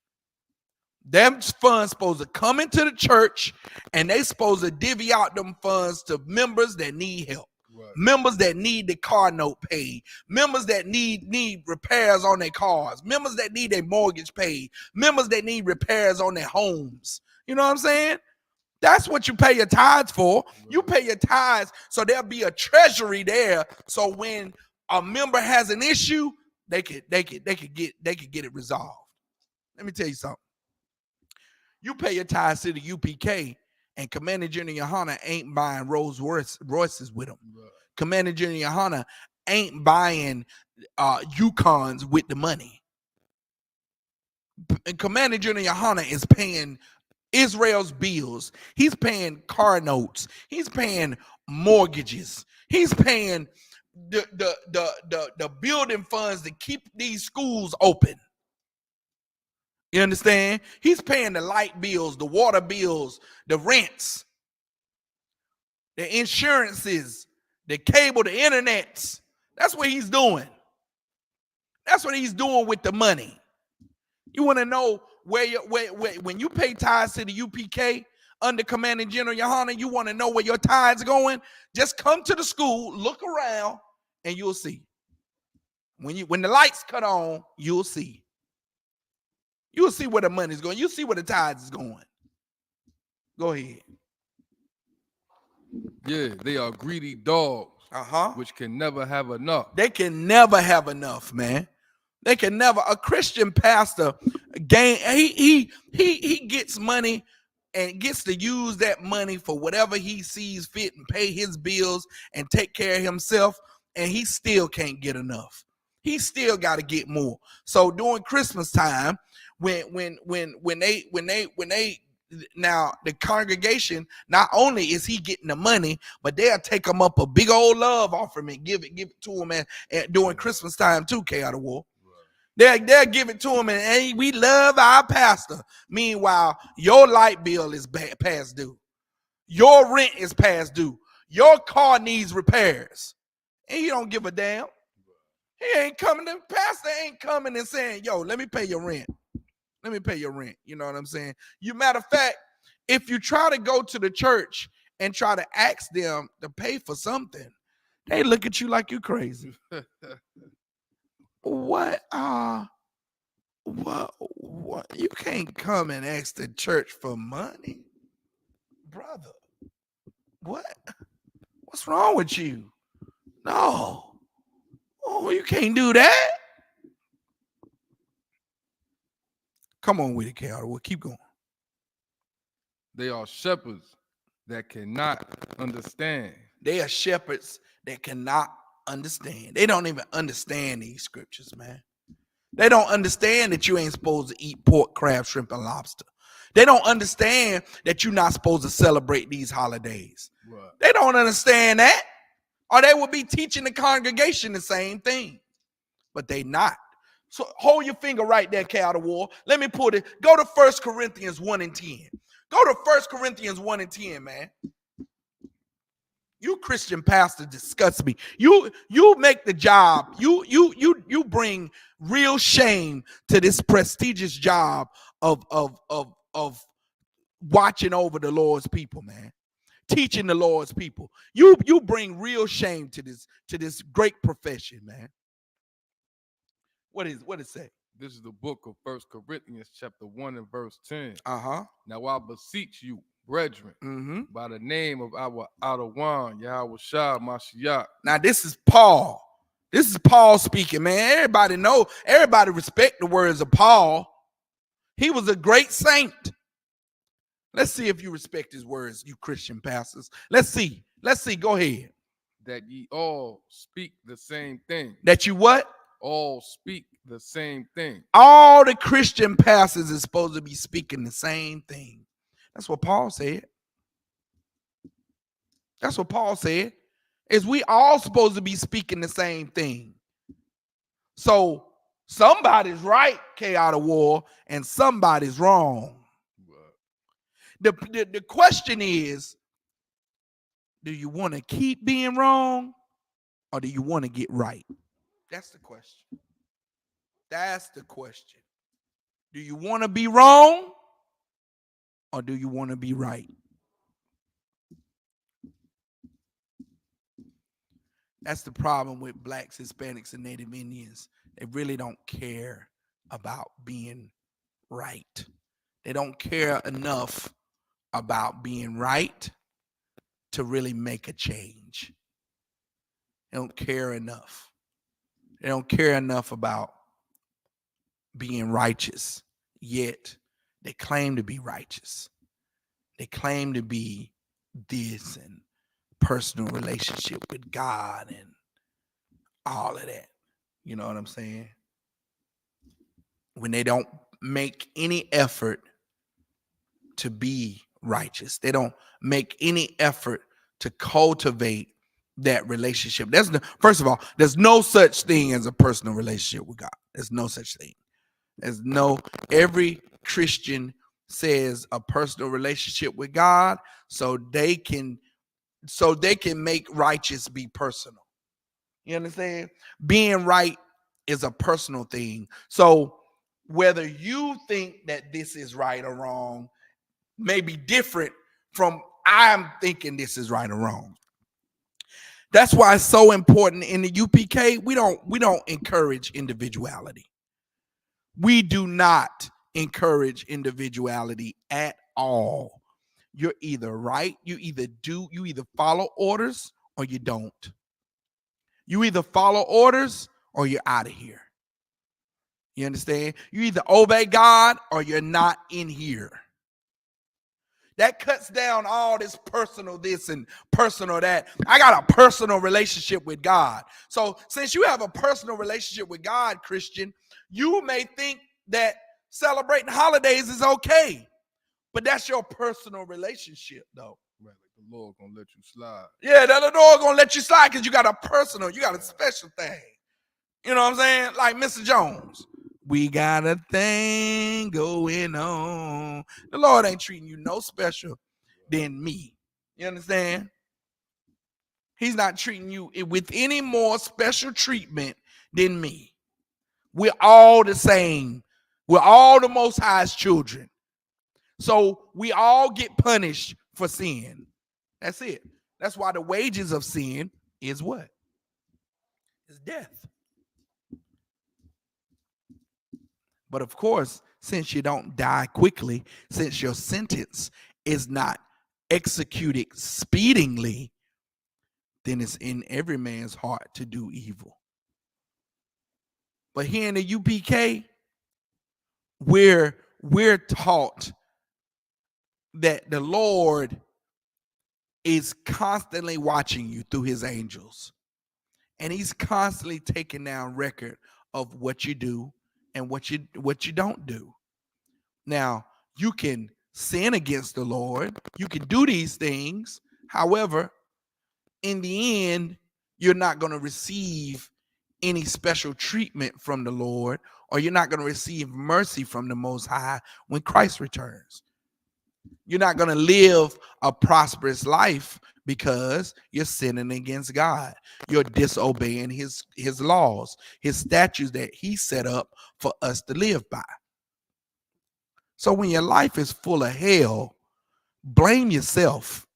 Them funds supposed to come into the church, and they supposed to divvy out them funds to members that need help. Right. Members that need the car note paid, members that need repairs on their cars, members that need their mortgage paid, members that need repairs on their homes. You know what I'm saying? That's what you pay your tithes for. Right. You pay your tithes so there'll be a treasury there. So when a member has an issue, they could get it resolved. Let me tell you something. You pay your tithes to the UPK, and Commander General Yohana ain't buying Rolls Royces with them. Right. Commander General Yohana ain't buying Yukons with the money. Commander General Yohana is paying Israel's bills. He's paying car notes. He's paying mortgages. He's paying the building funds to keep these schools open. You understand? He's paying the light bills, the water bills, the rents, the insurances, the cable, the internets. That's what he's doing. That's what he's doing with the money. You want to know where when you pay tithes to the UPK under Commanding General Yohana, you want to know where your tithes going? Just come to the school, look around, and you'll see. When the lights cut on, you'll see. You'll see where the money's going. You'll see where the tithes is going. Go ahead. Yeah, they are greedy dogs. Which can never have enough. They can never have enough, man. They can never. A Christian pastor gain. He gets money and gets to use that money for whatever he sees fit and pay his bills and take care of himself, and he still can't get enough. He still got to get more. So during Christmas time, when they now the congregation, not only is he getting the money, but they'll take him up a big old love offering and give it to him, and during Christmas time too, K out of war. They'll give it to him, and hey, we love our pastor. Meanwhile, your light bill is past due. Your rent is past due. Your car needs repairs. And you don't give a damn. He ain't coming. The pastor ain't coming and saying, yo, let me pay your rent. Let me pay your rent. You know what I'm saying? You matter of fact, if you try to go to the church and try to ask them to pay for something, they look at you like you crazy. What? You can't come and ask the church for money, brother. What? What's wrong with you? No. Oh, you can't do that. Come on with it, K.R. We'll keep going. They are shepherds that cannot understand. They are shepherds that cannot understand. They don't even understand these scriptures, man. They don't understand that you ain't supposed to eat pork, crab, shrimp, and lobster. They don't understand that you're not supposed to celebrate these holidays. Right. They don't understand that, or they would be teaching the congregation the same thing, but they not. So hold your finger right there, K out of war. Let me put it. Go to 1 Corinthians 1 and 10. Go to 1 Corinthians 1 and 10, man. You Christian pastor disgust me. You make the job. You bring real shame to this prestigious job of watching over the Lord's people, man. Teaching the Lord's people. You bring real shame to this great profession, man. What it say? This is the book of 1 Corinthians chapter 1 and verse 10. Uh-huh. Now I beseech you, brethren, by the name of our Adawan, Yahweh Shah Mashiach. Now this is Paul. This is Paul speaking, man. Everybody respect the words of Paul. He was a great saint. Let's see if you respect his words, you Christian pastors. Let's see. Go ahead. That ye all speak the same thing. That you what? All speak the same thing. All the Christian pastors is supposed to be speaking the same thing. That's what Paul said. That's what Paul said. Is we all supposed to be speaking the same thing. So somebody's right, K out of war, and somebody's wrong. The question is, do you want to keep being wrong, or do you want to get right? That's the question. That's the question. Do you want to be wrong, or do you want to be right? That's the problem with blacks, Hispanics, and Native Indians. They really don't care about being right. They don't care enough about being right to really make a change. They don't care enough. They don't care enough about being righteous, yet they claim to be righteous. They claim to be this and personal relationship with God and all of that. You know what I'm saying? When they don't make any effort to be righteous, they don't make any effort to cultivate that relationship. First of all, there's no such thing as a personal relationship with God. There's no such thing. Every Christian says a personal relationship with God so they can make righteous be personal. You understand? Being right is a personal thing. So whether you think that this is right or wrong may be different from I'm thinking this is right or wrong. That's why it's so important in the UPK. We don't encourage individuality. We do not encourage individuality at all. You're either right, you either follow orders or you don't. You either follow orders or you're out of here. You understand? You either obey God or you're not in here. That cuts down all this personal this and personal that. I got a personal relationship with God. So since you have a personal relationship with God, Christian, you may think that celebrating holidays is okay. But that's your personal relationship, though. Right, like the Lord gonna let you slide. Yeah, the Lord gonna let you slide because you got a special thing. You know what I'm saying? Like Mr. Jones. We got a thing going on. The Lord ain't treating you no special than me. You understand? He's not treating you with any more special treatment than me. We're all the same. We're all the Most High's children. So we all get punished for sin. That's it. That's why the wages of sin is what? It's death. But of course, since you don't die quickly, since your sentence is not executed speedingly, then it's in every man's heart to do evil. But here in the UPK, we're taught that the Lord is constantly watching you through his angels. And he's constantly taking down record of what you do and what you don't do. Now, you can sin against the Lord. You can do these things. However, in the end, you're not going to receive any special treatment from the Lord, or you're not going to receive mercy from the Most High when Christ returns. You're not going to live a prosperous life because you're sinning against God. You're disobeying his laws, his statutes that he set up for us to live by. So when your life is full of hell, blame yourself.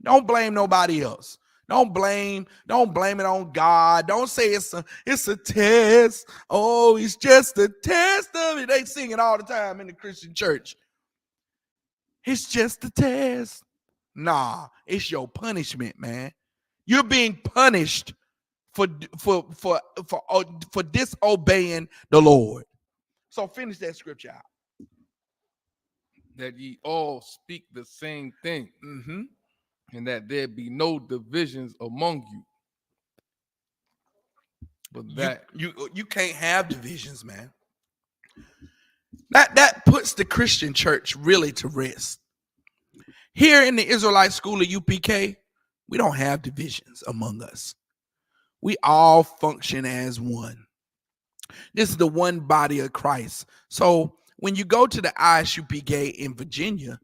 Don't blame nobody else. Don't blame it on God. Don't say it's a test. Oh, it's just a test of it. They sing it all the time in the Christian church. It's just a test. Nah, it's your punishment, man. You're being punished for disobeying the Lord. So finish that scripture out. That ye all speak the same thing, and that there be no divisions among you. But that you can't have divisions, man. That puts the Christian church really to rest. Here in the Israelite school of UPK, we don't have divisions among us. We all function as one. This is the one body of Christ. So when you go to the ISUPK in Virginia,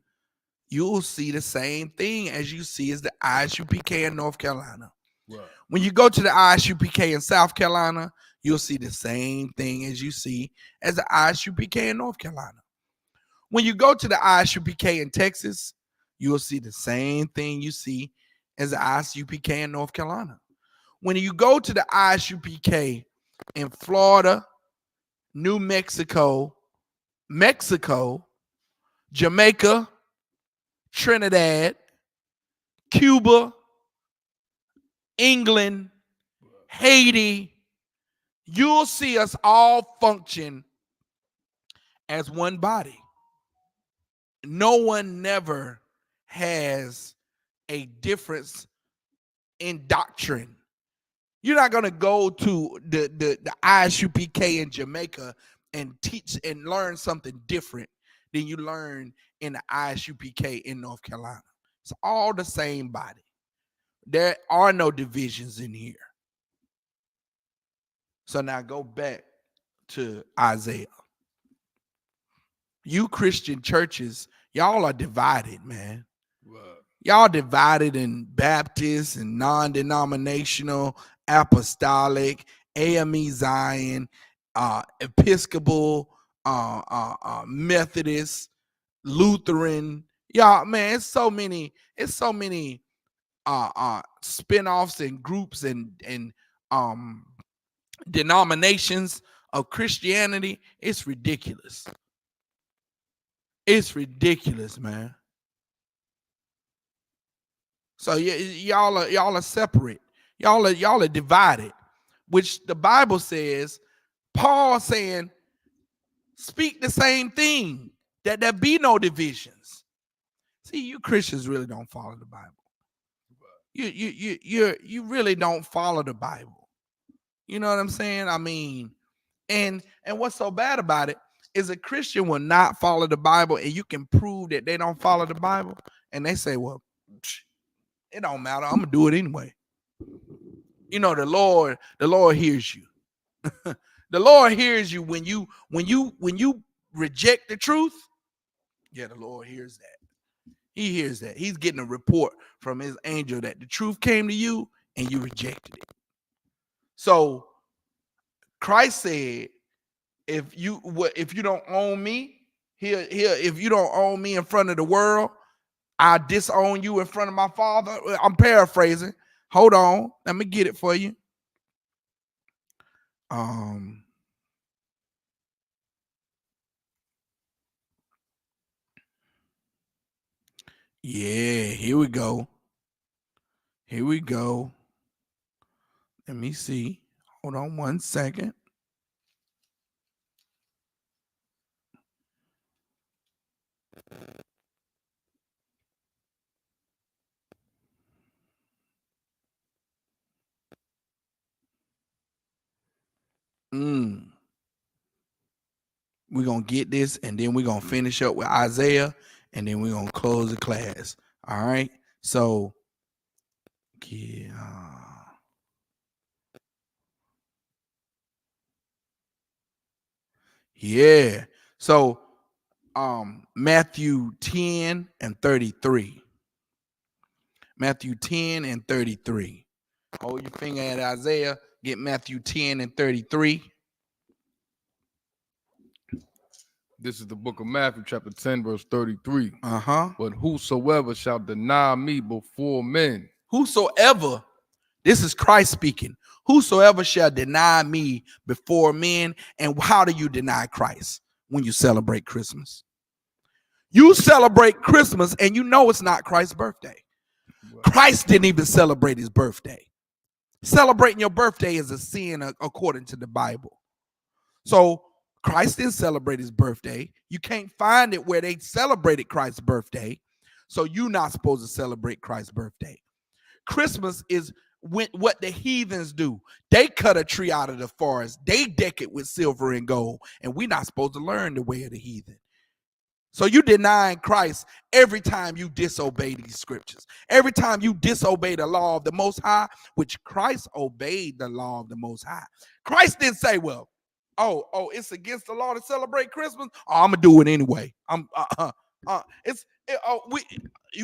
you'll see the same thing as you see as the ISUPK in North Carolina. Right. When you go to the ISUPK in South Carolina, you'll see the same thing as you see as the ISUPK in North Carolina. When you go to the ISUPK in Texas, you'll see the same thing you see as the ISUPK in North Carolina. When you go to the ISUPK in Florida, New Mexico, Jamaica, Trinidad, Cuba, England, Haiti, you'll see us all function as one body. No one never has a difference in doctrine. You're not going to go to the ISUPK in Jamaica and teach and learn something different than you learn in the ISUPK in North Carolina. It's all the same body. There are no divisions in here. So now go back to Isaiah. You Christian churches, y'all are divided, man. Right. Y'all divided in Baptist and non-denominational, apostolic, AME Zion, Episcopal, Methodist, Lutheran. Y'all, man, it's so many spin-offs and groups and denominations of Christianity. It's ridiculous. It's ridiculous, man. So y'all are separate. Y'all are divided, which the Bible says, Paul saying, speak the same thing, that there be no divisions. See, you Christians really don't follow the Bible. You really don't follow the Bible. You know what I'm saying? I mean, and what's so bad about it is a Christian will not follow the Bible, and you can prove that they don't follow the Bible, and they say, well, it don't matter. I'm gonna do it anyway. You know, the Lord hears you. The Lord hears you when you reject the truth. Yeah, the Lord hears that. He hears that. He's getting a report from his angel that the truth came to you and you rejected it. So Christ said, if you don't own me, if you don't own me in front of the world, I disown you in front of my Father. I'm paraphrasing. Hold on, let me get it for you. Yeah, here we go. Here we go. Let me see. Hold on 1 second. We're going to get this, and then we're going to finish up with Isaiah, and then we're going to close the class. All right? So, yeah. So, Matthew 10 and 33. Matthew 10 and 33. Hold your finger at Isaiah. Get Matthew 10 and 33. This is the book of Matthew, chapter 10, verse 33. But whosoever shall deny me before men. Whosoever, this is Christ speaking. Whosoever shall deny me before men. And how do you deny Christ? When you celebrate Christmas. You celebrate Christmas and you know it's not Christ's birthday. Christ didn't even celebrate his birthday. Celebrating your birthday is a sin according to the Bible. So Christ didn't celebrate his birthday. You can't find it where they celebrated Christ's birthday. So you're not supposed to celebrate Christ's birthday. Christmas is what the heathens do. They cut a tree out of the forest. They deck it with silver and gold. And we're not supposed to learn the way of the heathen. So you denying Christ every time you disobey these scriptures. Every time you disobey the law of the Most High, which Christ obeyed the law of the Most High. Christ didn't say, well, it's against the law to celebrate Christmas. Oh, I'm gonna do it anyway.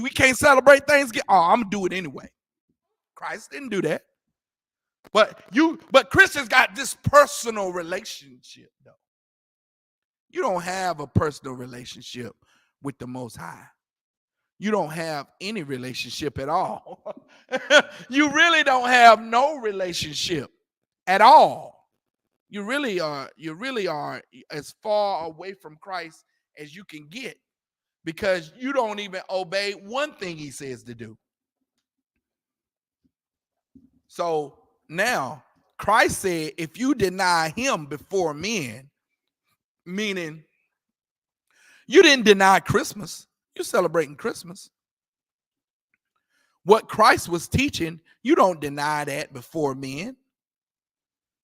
We can't celebrate Thanksgiving. Oh, I'm gonna do it anyway. Christ didn't do that. But Christians got this personal relationship, though. You don't have a personal relationship with the Most High. You don't have any relationship at all. You really don't have no relationship at all. You really are as far away from Christ as you can get because you don't even obey one thing he says to do. So now Christ said, if you deny him before men, meaning you didn't deny Christmas, you're celebrating Christmas. What Christ was teaching, you don't deny that before men.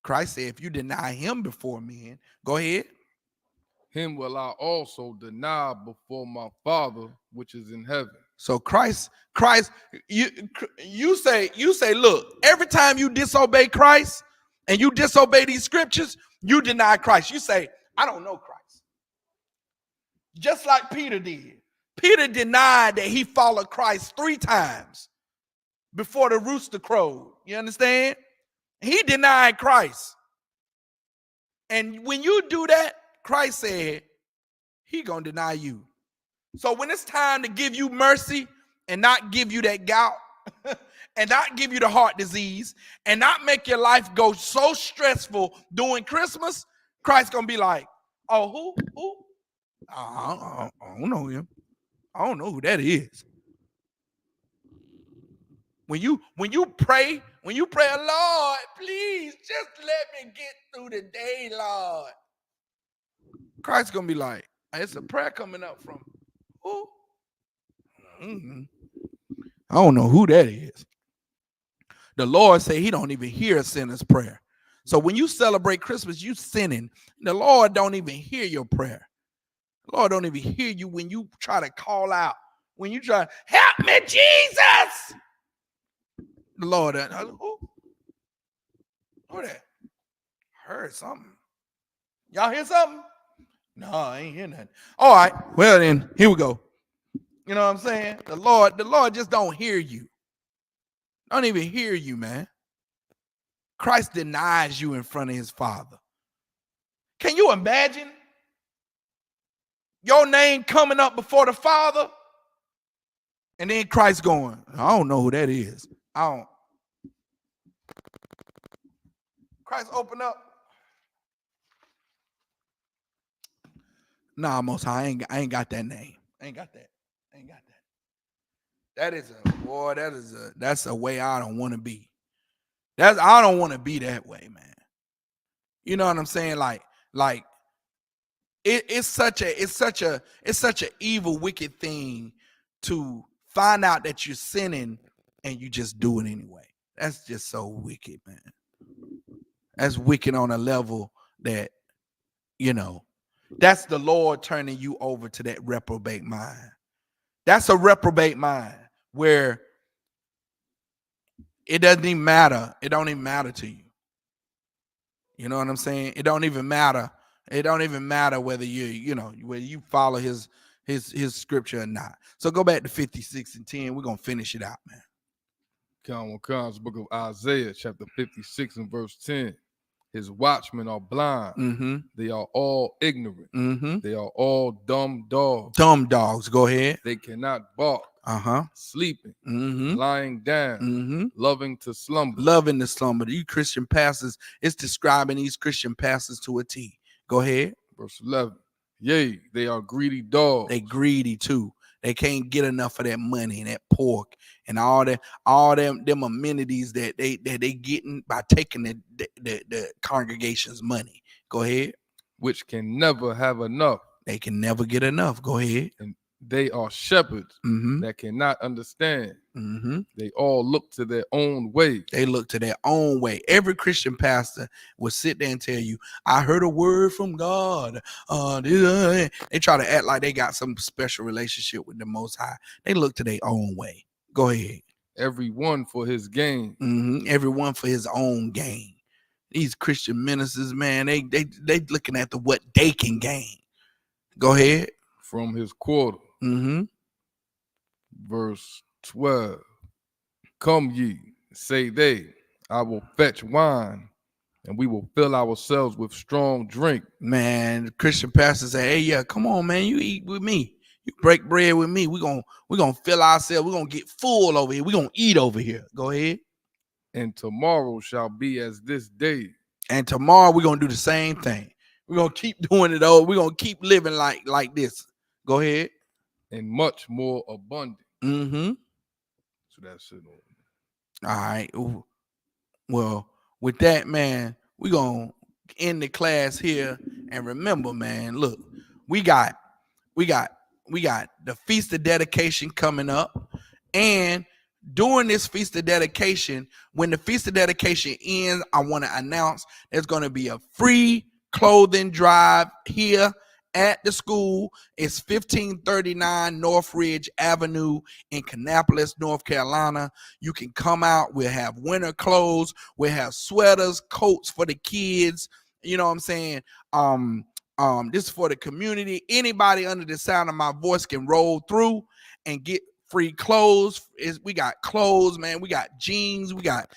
Christ said, if you deny him before men, go ahead. Him will I also deny before my Father which is in heaven. So Christ, you say, look, every time you disobey Christ and you disobey these scriptures, you deny Christ. You say, I don't know Christ. Just like Peter did. Peter denied that he followed Christ 3 times before the rooster crowed. You understand? He denied Christ. And when you do that, Christ said, he gonna deny you. So when it's time to give you mercy and not give you that gout and not give you the heart disease and not make your life go so stressful during Christmas, Christ's gonna be like, oh, who? I don't know him. I don't know who that is. When you pray, Lord, please just let me get through the day, Lord. Christ's gonna be like, it's a prayer coming up from who? I don't know who that is. The Lord say he don't even hear a sinner's prayer. So when you celebrate Christmas, you sinning. The Lord don't even hear your prayer. The Lord don't even hear you when you try to call out. When you try, help me, Jesus. The Lord, who that? Heard something. Y'all hear something? No, I ain't hear nothing. All right. Well then, here we go. You know what I'm saying? The Lord just don't hear you. Don't even hear you, man. Christ denies you in front of his Father. Can you imagine your name coming up before the Father? And then Christ going, I don't know who that is. I don't. Christ open up. Nah, Most High, I ain't got that name. I ain't got that. I ain't got that. That is a boy. That's a way I don't want to be. I don't want to be that way, man. You know what I'm saying? Like it's such a evil, wicked thing to find out that you're sinning and you just do it anyway. That's just so wicked, man. That's wicked on a level that, you know, that's the Lord turning you over to that reprobate mind. That's a reprobate mind where it doesn't even matter. It don't even matter to you. You know what I'm saying? It don't even matter. It don't even matter whether whether you follow his scripture or not. So go back to 56 and 10. We're gonna finish it out, man. Comes book of Isaiah, chapter 56 and verse 10. His watchmen are blind. Mm-hmm. They are all ignorant. Mm-hmm. They are all dumb dogs. Dumb dogs. Go ahead. They cannot bark. Sleeping. Mm-hmm. Lying down. Mm-hmm. Loving to slumber. Loving to slumber. You Christian pastors, it's describing these Christian pastors to a T. Go ahead. Verse 11. Yea, they are greedy dogs. They greedy too. They can't get enough of that money and that pork and all them amenities that they getting by taking the congregation's money. Go ahead. Which can never have enough. They can never get enough. Go ahead. And they are shepherds that cannot understand. They all look to their own way. They look to their own way. Every Christian pastor will sit there and tell you, I heard a word from God. They try to act like they got some special relationship with the Most High. They look to their own way. Go ahead. Everyone for his gain. Everyone for his own gain. These Christian ministers, man, they looking at what they can gain. Go ahead. From his quarter. Verse 12. Come ye, say they, I will fetch wine, and we will fill ourselves with strong drink. Man, Christian pastors say, hey, yeah, come on, man, you eat with me. You break bread with me. We're gonna fill ourselves. We're gonna get full over here. We're gonna eat over here. Go ahead. And tomorrow shall be as this day. And tomorrow we're gonna do the same thing. We're gonna keep doing it over. We're gonna keep living like this. Go ahead. And much more abundant. So that's it. All right. Well, with that, man, we're gonna end the class here. And remember, man, look, we got the Feast of Dedication coming up. And during this Feast of Dedication, when the Feast of Dedication ends, I want to announce there's going to be a free clothing drive here at the school. It's 1539 North Ridge Avenue in Kannapolis, North Carolina. You can come out. We'll have winter clothes. We'll have sweaters, coats for the kids. You know what I'm saying? This is for the community. Anybody under the sound of my voice can roll through and get free clothes. We got clothes, man. We got jeans. We got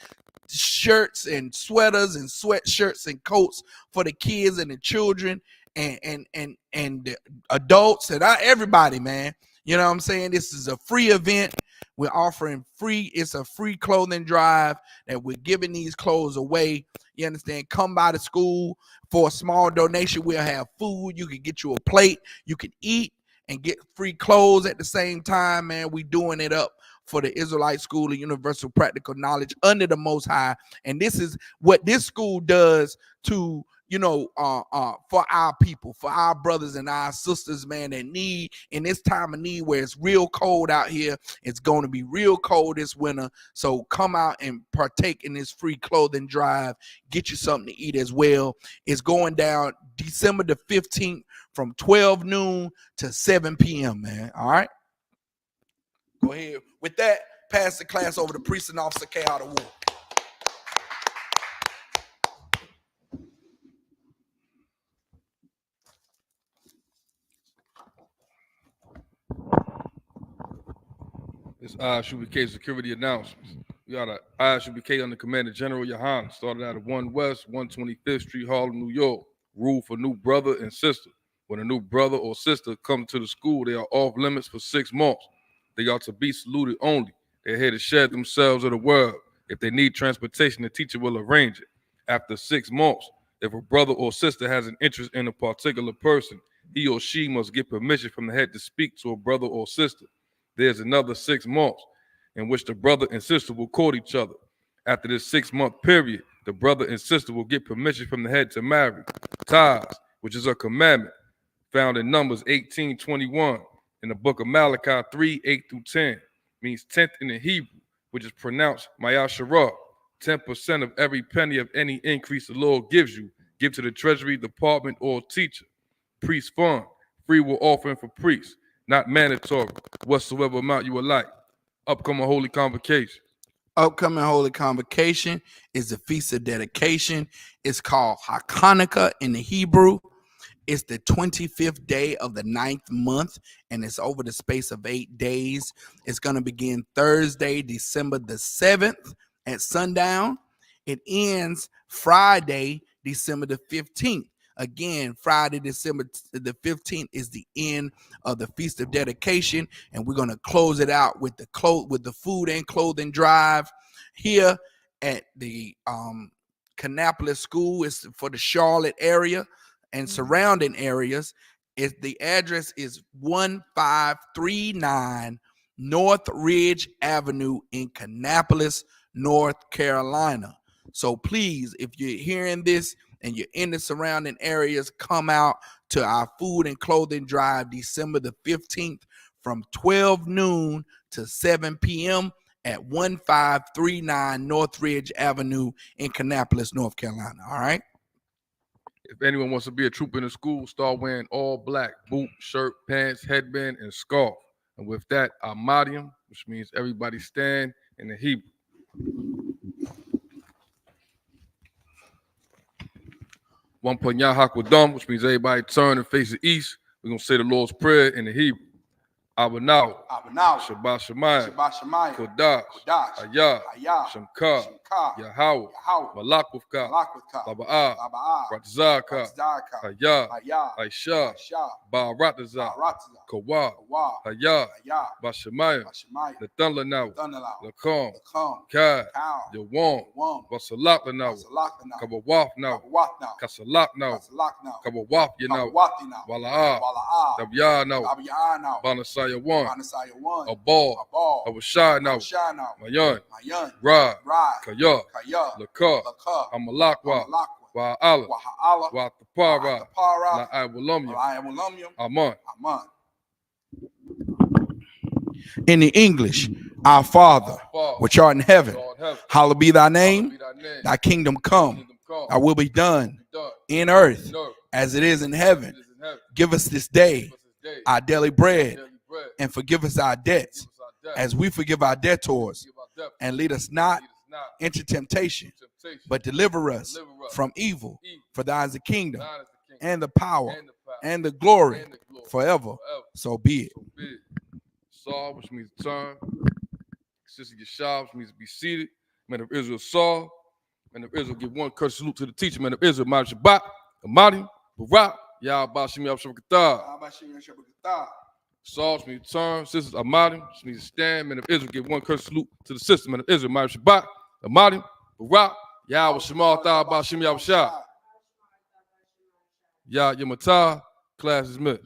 shirts and sweaters and sweatshirts and coats for the kids and the children and the adults and everybody, man. You know what I'm saying? This is a free event. We're offering free. It's a free clothing drive that we're giving these clothes away. You understand? Come by the school for a small donation. We'll have food. You can get you a plate. You can eat and get free clothes at the same time, man. We doing it up for the Israelite School of Universal Practical Knowledge under the Most High. And this is what this school does to for our people, for our brothers and our sisters, man, that need in this time of need where it's real cold out here. It's going to be real cold this winter. So come out and partake in this free clothing drive. Get you something to eat as well. It's going down December the 15th from 12 noon to 7 p.m., man. All right? Go ahead. With that, pass the class over to Precinct Officer K. Out of War. It's Isupk security announcements. We got a Isupk under Commander General Yohana, started out of 1 West, 125th Street, Harlem, New York. Rule for new brother and sister. When a new brother or sister comes to the school, they are off limits for 6 months. They are to be saluted only. They're here to share themselves of the world. If they need transportation, the teacher will arrange it. After 6 months, if a brother or sister has an interest in a particular person, he or she must get permission from the head to speak to a brother or sister. There's another 6 months in which the brother and sister will court each other. After this 6-month period, the brother and sister will get permission from the head to marry. Thurs, which is a commandment found in Numbers 18:21 in the book of Malachi 3:8-10, means 10th in the Hebrew, which is pronounced Mayasharah. 10% of every penny of any increase the Lord gives you, give to the treasury department or teacher. Priest fund, free will offering for priests, not mandatory, whatsoever amount you would like. Upcoming holy convocation. Upcoming holy convocation is the Feast of Dedication. It's called Hanukkah in the Hebrew. It's the 25th day of the 9th month, and it's over the space of 8 days. It's going to begin Thursday, December the 7th at sundown. It ends Friday, December the 15th. Again, Friday, December the 15th is the end of the Feast of Dedication, and we're going to close it out with the food and clothing drive here at the Kannapolis School. It's for the Charlotte area and surrounding areas. The address is 1539 North Ridge Avenue in Kannapolis, North Carolina. So please, if you're hearing this and you're in the surrounding areas, come out to our food and clothing drive December the 15th from 12 noon to 7 p.m. at 1539 North Ridge Avenue in Kannapolis, North Carolina. All right? If anyone wants to be a trooper in the school, start wearing all black, boot, shirt, pants, headband, and scarf. And with that, Ahmadium, which means everybody stand in the Hebrew. One Panyah Hakwadam, which means everybody turn and face the east. We're going to say the Lord's Prayer in the Hebrew. Abanaw, Shabbat Shemayim, Kodash, Ayah, Shamkar, Yahweh, Malakwavka, Baba'ah, Ratzaka, Hayah, Aisha, Ba'arataza, Kawah, Hayah, Bashemayim, Nathanlanaw, Lakam, Kai, Yawam, Basalakanaw, Kabawaf now, Kasalak now, Kabawaf now, Wala'ah, Dabya now, Banasai. One, a ball, a Washai now, Mayan, Ra, Kaya, Laka, Amalakwa, Wa Allah, Wa Tapara, La Iwalumya, Aman. In the English, our Father, which art in heaven, hallowed be thy name, thy kingdom come, thy will be done in earth as it is in heaven. Give us this day our daily bread, and forgive us our debts as we forgive our debtors, and lead us not into temptation, but deliver us from evil. For thine is the kingdom and the power and the glory forever. So be it. Saw, which means turn. Sister Yeshua, which means be seated. Man of Israel saw. Man of Israel give one courteous salute to the teacher. Man of Israel, Ma'am Shabbat, Amadi, Barak, Yah Bashim Yah Shabbat. Saul, which means turn. Sisters Amadi, which means stand. Men of Israel give one courteous salute to the sister. Men of Israel, Ma'am Shabbat, Amadi, Barak, Yah Shemal Tha Bashim Yah Shah. Yah Yamatah, class is missed.